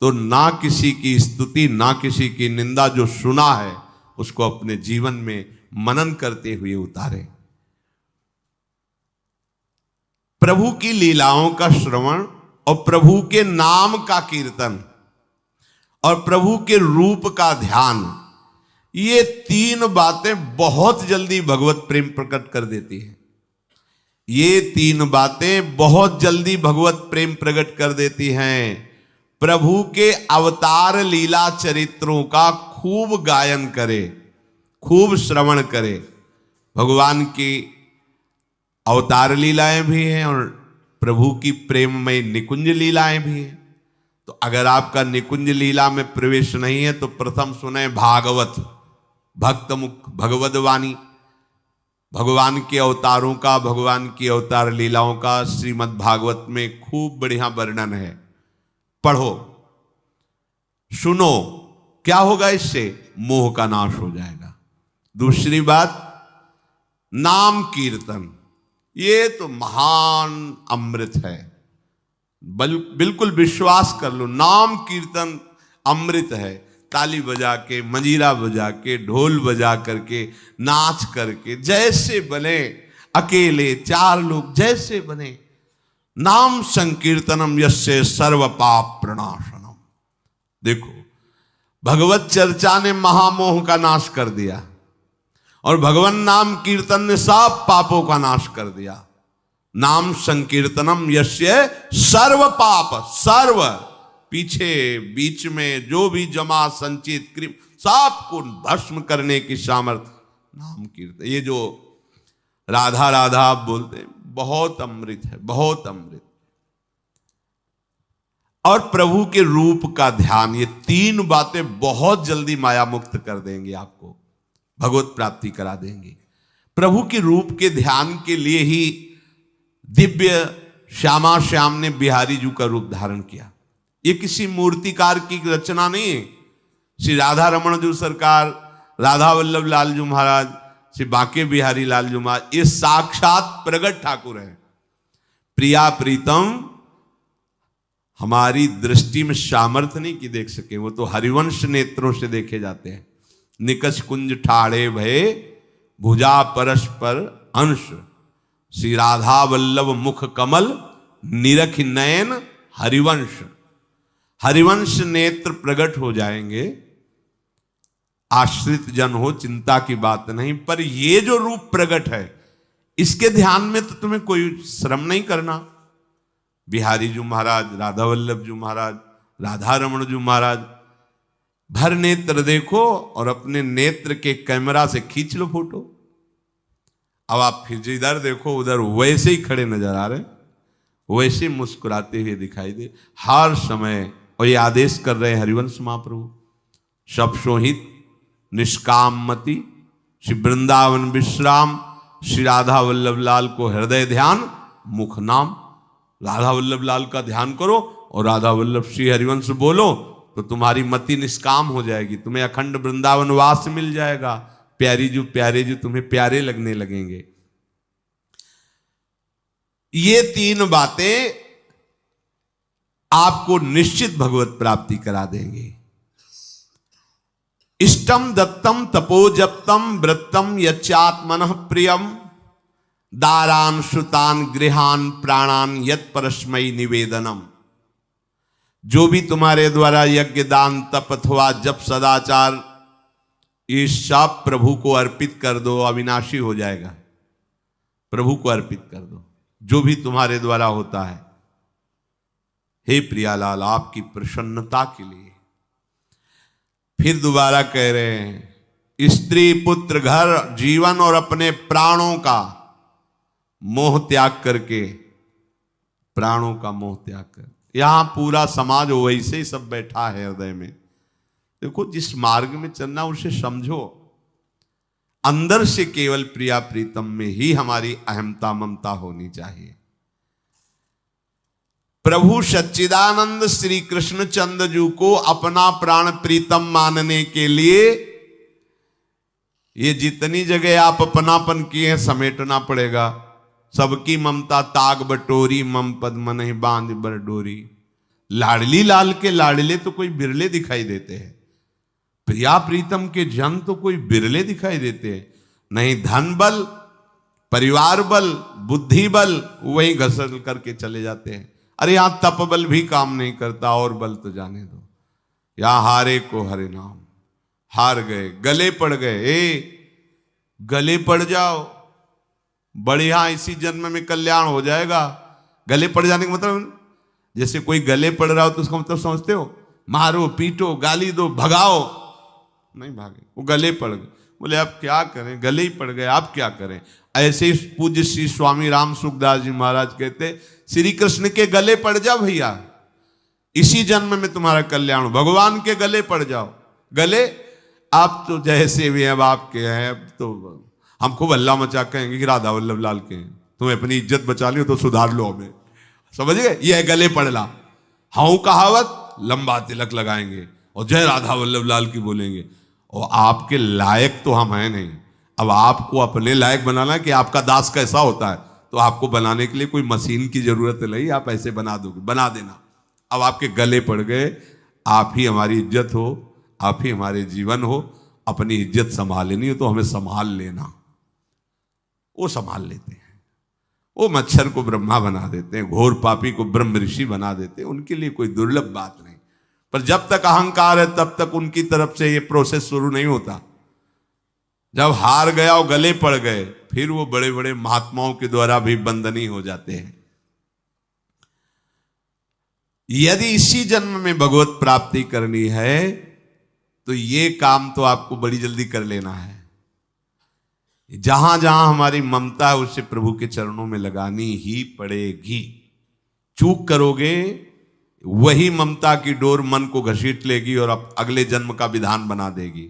तो ना किसी की स्तुति, ना किसी की निंदा, जो सुना है उसको अपने जीवन में मनन करते हुए उतारे। प्रभु की लीलाओं का श्रवण और प्रभु के नाम का कीर्तन और प्रभु के रूप का ध्यान, ये 3 बातें बहुत जल्दी भगवत प्रेम प्रकट कर देती है। ये 3 बातें बहुत जल्दी भगवत प्रेम प्रकट कर देती हैं। प्रभु के अवतार लीला चरित्रों का खूब गायन करे, खूब श्रवण करे। भगवान की अवतार लीलाएं भी हैं और प्रभु की प्रेममय निकुंज लीलाएं भी हैं। तो अगर आपका निकुंज लीला में प्रवेश नहीं है तो प्रथम सुने भागवत, भक्त मुख भगवद वाणी। भगवान के अवतारों का, भगवान की अवतार लीलाओं का श्रीमद् भागवत में खूब बढ़िया वर्णन है। पढ़ो, सुनो, क्या होगा इससे? मोह का नाश हो जाएगा। दूसरी बात, नाम कीर्तन, ये तो महान अमृत है। बिल्कुल विश्वास कर लो, नाम कीर्तन अमृत है। ताली बजा के, मंजीरा बजा के, ढोल बजा करके, नाच करके, जैसे बने, अकेले 4 लोग जैसे बने, नाम संकीर्तनम यस्य सर्व पाप प्रणाशनम। देखो, भगवत चर्चा ने महामोह का नाश कर दिया और भगवान नाम कीर्तन ने सब पापों का नाश कर दिया। नाम संकीर्तनम यस्य सर्व पाप, सर्व, पीछे बीच में जो भी जमा संचित क्रिम, सब को भस्म करने की सामर्थ्य नाम कीर्तन। ये जो राधा राधा आप बोलते हैं, बहुत अमृत है, बहुत अमृत। और प्रभु के रूप का ध्यान, ये तीन बातें बहुत जल्दी माया मुक्त कर देंगे, आपको भगवत प्राप्ति करा देंगे। प्रभु के रूप के ध्यान के लिए ही दिव्य श्यामा श्याम ने बिहारी जी का रूप धारण किया। ये किसी मूर्तिकार की रचना नहीं है। श्री राधा रमण जी सरकार, राधा वल्लभ लाल जी महाराज, श्री बांके बिहारी लाल जी महाराज, ये साक्षात प्रगट ठाकुर हैं। प्रिया प्रीतम हमारी दृष्टि में सामर्थ्य नहीं कि देख सके, वो तो हरिवंश नेत्रों से देखे जाते हैं। निकष कुंज ठाड़े भये भुजा परस्पर अंश, श्री राधा वल्लभ मुख कमल निरख नयन हरिवंश। हरिवंश नेत्र प्रकट हो जाएंगे, आश्रित जन हो चिंता की बात नहीं। पर ये जो रूप प्रकट है, इसके ध्यान में तो तुम्हें कोई श्रम नहीं करना। बिहारी जी महाराज, राधा वल्लभ जी महाराज, राधा रमण जी महाराज, भर नेत्र देखो और अपने नेत्र के कैमरा से खींच लो फोटो। अब आप फिर जिधर देखो उधर वैसे ही खड़े नजर आ रहे, वैसे मुस्कुराते हुए दिखाई दे हर समय। और ये आदेश कर रहे हैं हरिवंश महाप्रभु, सब सोहित निष्कामति श्री वृंदावन विश्राम, श्री राधा वल्लभ लाल को हृदय ध्यान मुख नाम। राधा वल्लभ लाल का ध्यान करो और राधा वल्लभ श्री हरिवंश बोलो तो तुम्हारी मति निष्काम हो जाएगी, तुम्हें अखंड वृंदावन वास मिल जाएगा। प्यारे जो तुम्हें प्यारे लगने लगेंगे। ये तीन बातें आपको निश्चित भगवत प्राप्ति करा देंगे। इष्टम दत्तम तपोजप्तम वृत्तम यच्चात्मनः प्रियम, दारान श्रुतान गृहान प्राणान यत् परस्मै निवेदनम। जो भी तुम्हारे द्वारा यज्ञ दान तप अथवा जप सदाचार, ये सब प्रभु को अर्पित कर दो, अविनाशी हो जाएगा। प्रभु को अर्पित कर दो जो भी तुम्हारे द्वारा होता है। हे प्रियालाल, आपकी प्रसन्नता के लिए। फिर दोबारा कह रहे हैं, स्त्री पुत्र घर जीवन और अपने प्राणों का मोह त्याग करके, प्राणों का मोह त्याग कर। यहां पूरा समाज वैसे ही सब बैठा है हृदय में। देखो, जिस मार्ग में चलना उसे समझो। अंदर से केवल प्रिया प्रीतम में ही हमारी अहमता ममता होनी चाहिए। प्रभु सच्चिदानंद श्री कृष्ण चंद्र जी को अपना प्राण प्रीतम मानने के लिए ये जितनी जगह आप अपनापन किए हैं समेटना पड़ेगा। सबकी ममता ताग बटोरी, मम पद मन ही बांध बर डोरी। लाडली लाल के लाडले तो कोई बिरले दिखाई देते हैं, प्रिया प्रीतम के जन तो कोई बिरले दिखाई देते हैं। नहीं धन बल, परिवार बल, बुद्धि बल वही घसल करके चले जाते हैं। अरे यहां तप बल भी काम नहीं करता, और बल तो जाने दो। यहां हारे को हरे नाम, हार गए, गले पड़ गए। गले पड़ जाओ, बढ़िया इसी जन्म में कल्याण हो जाएगा। गले पड़ जाने का मतलब, जैसे कोई गले पड़ रहा हो तो उसका मतलब समझते हो, मारो पीटो गाली दो भगाओ। नहीं भागे, वो गले पड़ गए। बोले आप क्या करें, गले ही पड़ गए, आप क्या करें। ऐसे ही पूज्य श्री स्वामी राम सुखदास जी महाराज कहते, श्री कृष्ण के गले पड़ जाओ भैया, इसी जन्म में तुम्हारा कल्याण हो। भगवान के गले पड़ जाओ। गले आप तो जैसे भी हैं आपके हैं, अब तो हम खूब हल्ला मचा कहेंगे कि राधा वल्लभ लाल के हैं, तुम्हें अपनी इज्जत बचा ली हो तो सुधार लो हमें, समझ गए। ये गले पड़ला, हाउ कहावत, लंबा तिलक लगाएंगे और जय राधा वल्लभ लाल की बोलेंगे। और आपके लायक तो हम हैं नहीं। अब आपको अपने लायक बनाना कि आपका दास कैसा होता है, तो आपको बनाने के लिए कोई मशीन की जरूरत नहीं, आप ऐसे बना दोगे, बना देना। अब आपके गले पड़ गए, आप ही हमारी इज्जत हो, आप ही हमारे जीवन हो। अपनी इज्जत संभालनी हो तो हमें संभाल लेना। वो संभाल लेते हैं। वो मच्छर को ब्रह्मा बना देते हैं, घोर पापी को ब्रह्म ऋषि बना देते हैं। उनके लिए कोई दुर्लभ बात नहीं। पर जब तक अहंकार है तब तक उनकी तरफ से ये प्रोसेस शुरू नहीं होता। जब हार गया और गले पड़ गए, फिर वो बड़े बड़े महात्माओं के द्वारा भी बंदनी हो जाते हैं। यदि इसी जन्म में भगवत प्राप्ति करनी है तो ये काम तो आपको बड़ी जल्दी कर लेना है। जहां जहां हमारी ममता है उसे प्रभु के चरणों में लगानी ही पड़ेगी। चूक करोगे वही ममता की डोर मन को घसीट लेगी और अगले जन्म का विधान बना देगी।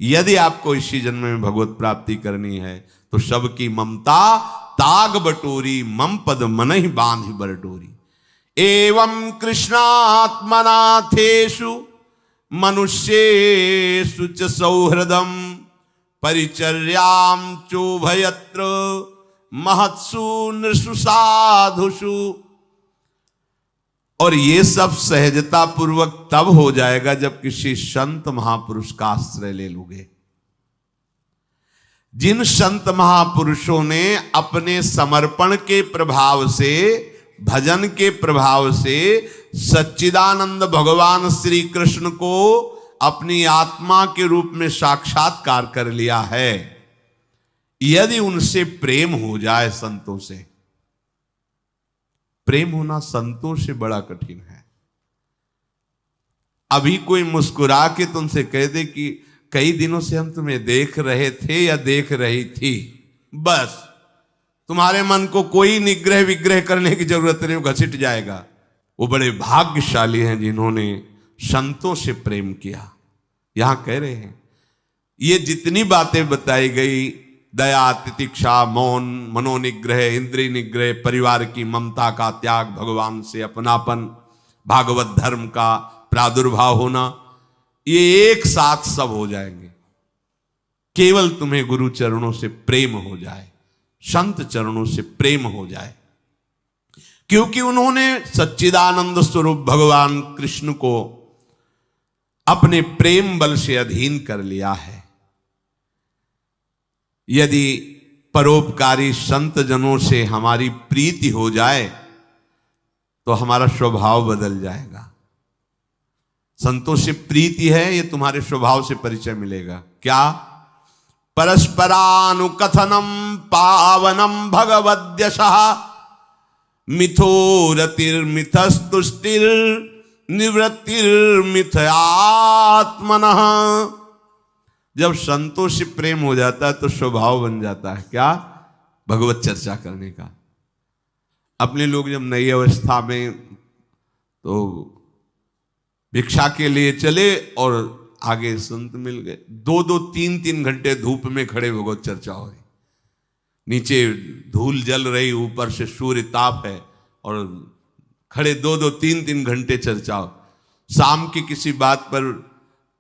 यदि आपको इसी जन्म में भगवत प्राप्ति करनी है तो सबकी ममता ताग बटोरी, मम पद मन ही बांध बर डोरी। एवं कृष्णात्मनाथेषु मनुष्येषु च सौहृदम परिचर्यां चोभयत्र महत्सु नृषु साधुषु। और ये सब सहजता पूर्वक तब हो जाएगा जब किसी संत महापुरुष का आश्रय ले लोगे। जिन संत महापुरुषों ने अपने समर्पण के प्रभाव से, भजन के प्रभाव से सच्चिदानंद भगवान श्री कृष्ण को अपनी आत्मा के रूप में साक्षात्कार कर लिया है, यदि उनसे प्रेम हो जाए, संतों से प्रेम होना संतों से बड़ा कठिन है। अभी कोई मुस्कुरा के तुमसे कह दे कि कई दिनों से हम तुम्हें देख रहे थे या देख रही थी, बस तुम्हारे मन को कोई निग्रह विग्रह करने की जरूरत नहीं, वो घसीट जाएगा। वो बड़े भाग्यशाली हैं जिन्होंने संतों से प्रेम किया। यहां कह रहे हैं ये जितनी बातें बताई गई, दया, तितिक्षा, मौन, मनोनिग्रह, इंद्रिय निग्रह, परिवार की ममता का त्याग, भगवान से अपनापन, भागवत धर्म का प्रादुर्भाव होना, ये एक साथ सब हो जाएंगे केवल तुम्हें गुरु चरणों से प्रेम हो जाए, संत चरणों से प्रेम हो जाए। क्योंकि उन्होंने सच्चिदानंद स्वरूप भगवान कृष्ण को अपने प्रेम बल से अधीन कर लिया है। यदि परोपकारी संत जनों से हमारी प्रीति हो जाए तो हमारा स्वभाव बदल जाएगा। संतों से प्रीति है, ये तुम्हारे स्वभाव से परिचय मिलेगा। क्या? परस्परानुकथनम पावनम भगवद्यशः मिथो रतिर्मिथस्तुष्टिर निवृत्तिर्मिथ आत्मनः। जब संतों से प्रेम हो जाता है तो स्वभाव बन जाता है क्या? भगवत चर्चा करने का। अपने लोग जब नई अवस्था में तो भिक्षा के लिए चले और आगे संत मिल गए, 2-2, 3-3 घंटे धूप में खड़े भगवत चर्चा हो रही, नीचे धूल जल रही, ऊपर से सूर्य ताप है और खड़े 2-2, 3-3 घंटे चर्चा हो। शाम की किसी बात पर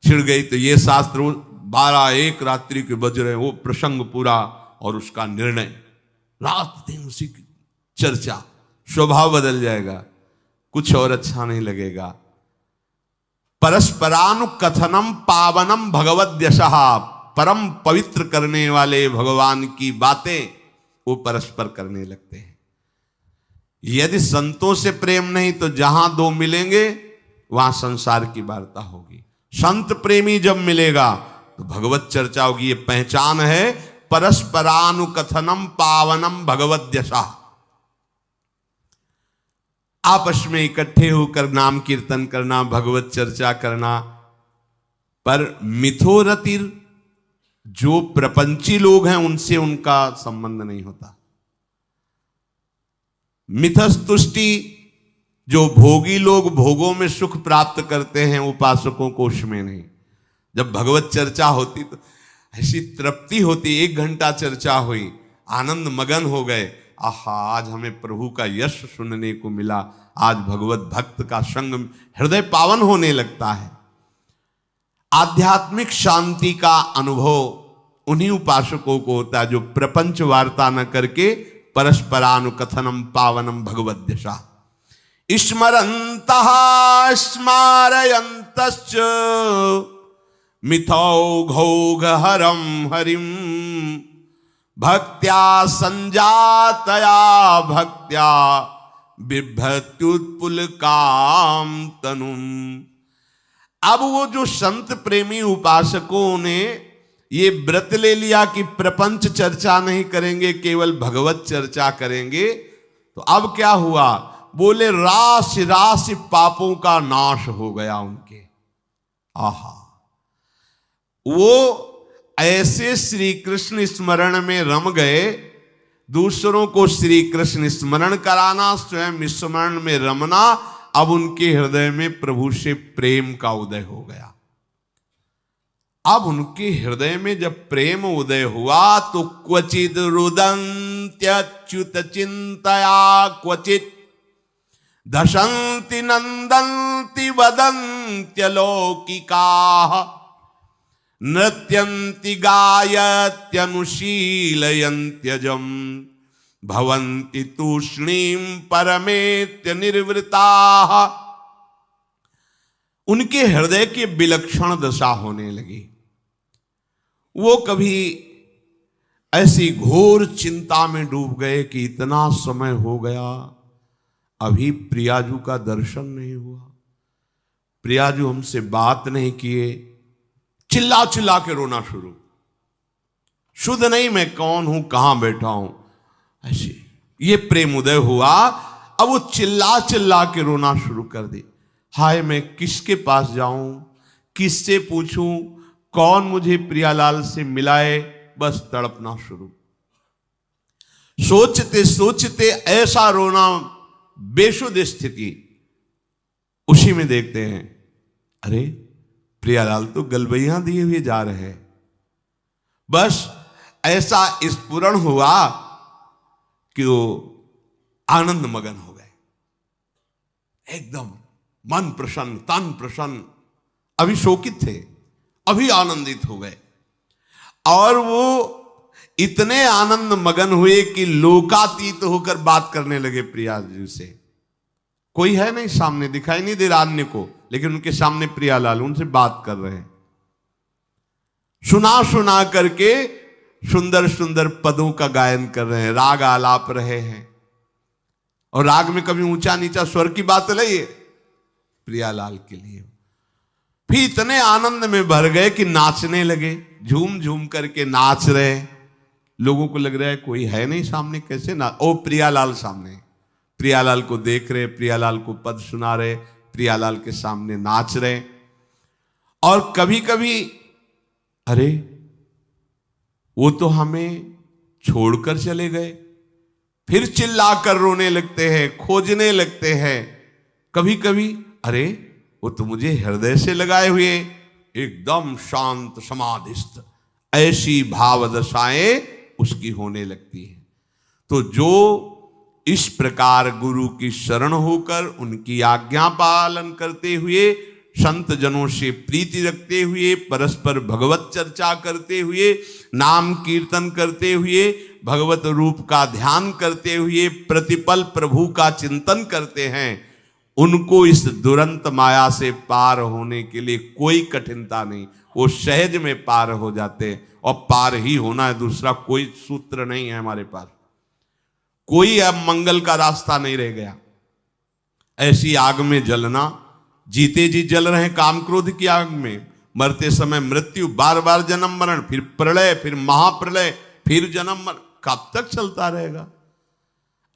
छिड़ गई तो ये शास्त्र 12-1 रात्रि के बज रहे, वो प्रसंग पूरा और उसका निर्णय, रात दिन उसी की चर्चा। स्वभाव बदल जाएगा, कुछ और अच्छा नहीं लगेगा। परस्परानुकथनम पावनम भगवद्यशः, परम पवित्र करने वाले भगवान की बातें वो परस्पर करने लगते हैं। यदि संतों से प्रेम नहीं तो जहां दो मिलेंगे वहां संसार की वार्ता होगी। संत प्रेमी जब मिलेगा तो भगवत चर्चा होगी। ये पहचान है परस्परानुकथनम पावनम भगवद्यशः। आपस में इकट्ठे होकर नाम कीर्तन करना, भगवत चर्चा करना। पर मिथोरतिर, जो प्रपंची लोग हैं उनसे उनका संबंध नहीं होता। मिथस्तुष्टि, जो भोगी लोग भोगों में सुख प्राप्त करते हैं, उपासकों को उसमें नहीं। जब भगवत चर्चा होती तो ऐसी तृप्ति होती, 1 घंटा चर्चा हुई, आनंद मगन हो गए, आहा आज हमें प्रभु का यश सुनने को मिला, आज भगवत भक्त का संग, हृदय पावन होने लगता है। आध्यात्मिक शांति का अनुभव उन्हीं उपासकों को होता है जो प्रपंच वार्ता न करके परस्परानुकथनम पावनम भगवद्यशः स्मरन्तः स्मारयन्तश्च मिथौघौघहरं हरिं भक्त्या संजातया भक्त्या बिभ्रत्युत्पुलकाम तनुम। अब वो जो संत प्रेमी उपासकों ने ये व्रत ले लिया कि प्रपंच चर्चा नहीं करेंगे, केवल भगवत चर्चा करेंगे, तो अब क्या हुआ? बोले राशि राशि पापों का नाश हो गया उनके। आहा, वो ऐसे श्री कृष्ण स्मरण में रम गए। दूसरों को श्री कृष्ण स्मरण कराना, स्वयं स्मरण में रमना, अब उनके हृदय में प्रभु से प्रेम का उदय हो गया। अब उनके हृदय में जब प्रेम उदय हुआ तो क्वचिद रुदन्त्यच्युत चिंतया क्वचित दशन्ति नंदन्ति वदन्त्यलौकिकाः नृत्यन्ति गायत्यनुशीलयन्त्यजम् भवन्ति तूष्णीं परमेत्य निर्वृताः। उनके हृदय की विलक्षण दशा होने लगी। वो कभी ऐसी घोर चिंता में डूब गए कि इतना समय हो गया, अभी प्रियाजू का दर्शन नहीं हुआ, प्रियाजू हमसे बात नहीं किए। चिल्ला चिल्ला के रोना शुरू, शुद्ध नहीं मैं कौन हूं, कहां बैठा हूं, ऐसे ये प्रेम उदय हुआ। अब वो चिल्ला चिल्ला के रोना शुरू कर दे। हाय मैं किसके पास जाऊं, किससे पूछूं, कौन मुझे प्रियालाल से मिलाए, बस तड़पना शुरू। सोचते सोचते ऐसा रोना, बेशुद्ध स्थिति। उसी में देखते हैं अरे प्रियालाल तो गलबैया दिए हुए जा रहे हैं। बस ऐसा स्फुरण हुआ कि वो आनंद मगन हो गए, एकदम मन प्रसन्न, तन प्रसन्न। अभी शोकित थे, अभी आनंदित हो गए। और वो इतने आनंद मगन हुए कि लोकातीत होकर बात करने लगे प्रिया जी से। कोई है नहीं सामने, दिखाई नहीं दे रहा अन्य को, लेकिन उनके सामने प्रियालाल उनसे बात कर रहे हैं। सुना सुना करके सुंदर सुंदर पदों का गायन कर रहे हैं, राग आलाप रहे हैं। और राग में कभी ऊंचा नीचा स्वर की बात नहीं है प्रियालाल के लिए। फिर इतने आनंद में भर गए कि नाचने लगे, झूम झूम करके नाच रहे। लोगों को लग रहा है कोई है नहीं सामने, कैसे ना, ओ प्रियालाल सामने। प्रियालाल को देख रहे, प्रियालाल को पद सुना रहे, प्रियालाल के सामने नाच रहे। और कभी कभी अरे वो तो हमें छोड़कर चले गए, फिर चिल्लाकर रोने लगते हैं, खोजने लगते हैं। कभी कभी अरे वो तो मुझे हृदय से लगाए हुए, एकदम शांत समाधिस्थ, ऐसी भाव दशाएं उसकी होने लगती है। तो जो इस प्रकार गुरु की शरण होकर उनकी आज्ञा पालन करते हुए, संत जनों से प्रीति रखते हुए, परस्पर भगवत चर्चा करते हुए, नाम कीर्तन करते हुए, भगवत रूप का ध्यान करते हुए, प्रतिपल प्रभु का चिंतन करते हैं, उनको इस दुरंत माया से पार होने के लिए कोई कठिनता नहीं, वो सहज में पार हो जाते। और पार ही होना है, दूसरा कोई सूत्र नहीं है हमारे पास। कोई अब मंगल का रास्ता नहीं रह गया। ऐसी आग में जलना, जीते जी जल रहे काम क्रोध की आग में, मरते समय मृत्यु, बार बार जन्म मरण, फिर प्रलय, फिर महाप्रलय, फिर जन्म मरण, कब तक चलता रहेगा।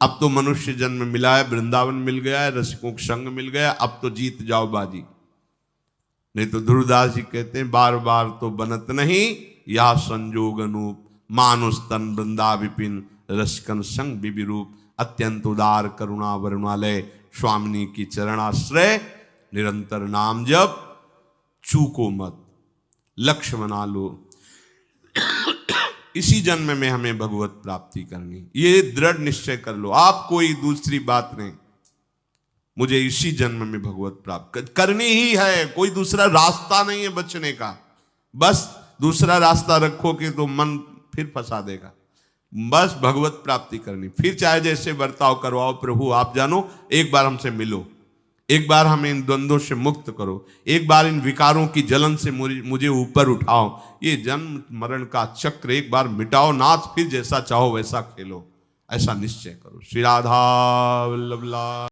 अब तो मनुष्य जन्म मिला है, वृंदावन मिल गया है, रसिकों का संग मिल गया, अब तो जीत जाओ बाजी। नहीं तो ध्रुवदास जी कहते हैं बार बार तो बनत नहीं, या संजोग अनूप, मानुष तन वृंदा विपिन, रसिकन संग विविरूप, अत्यंत उदार करुणा वरुणालय, स्वामिनी की चरणाश्रय, निरंतर नाम जप, चूको मत, लक्ष्य बना लो। इसी जन्म में हमें भगवत प्राप्ति करनी, ये दृढ़ निश्चय कर लो। आप कोई दूसरी बात नहीं, मुझे इसी जन्म में भगवत प्राप्त करनी ही है, कोई दूसरा रास्ता नहीं है बचने का। बस दूसरा रास्ता रखोगे तो मन फिर फंसा देगा। बस भगवत प्राप्ति करनी, फिर चाहे जैसे बर्ताव करवाओ, प्रभु आप जानो, एक बार हमसे मिलो, एक बार हमें इन द्वंद्वों से मुक्त करो, एक बार इन विकारों की जलन से मुझे ऊपर उठाओ, ये जन्म मरण का चक्र एक बार मिटाओ नाथ, फिर जैसा चाहो वैसा खेलो, ऐसा निश्चय करो। श्री राधा वल्लभ।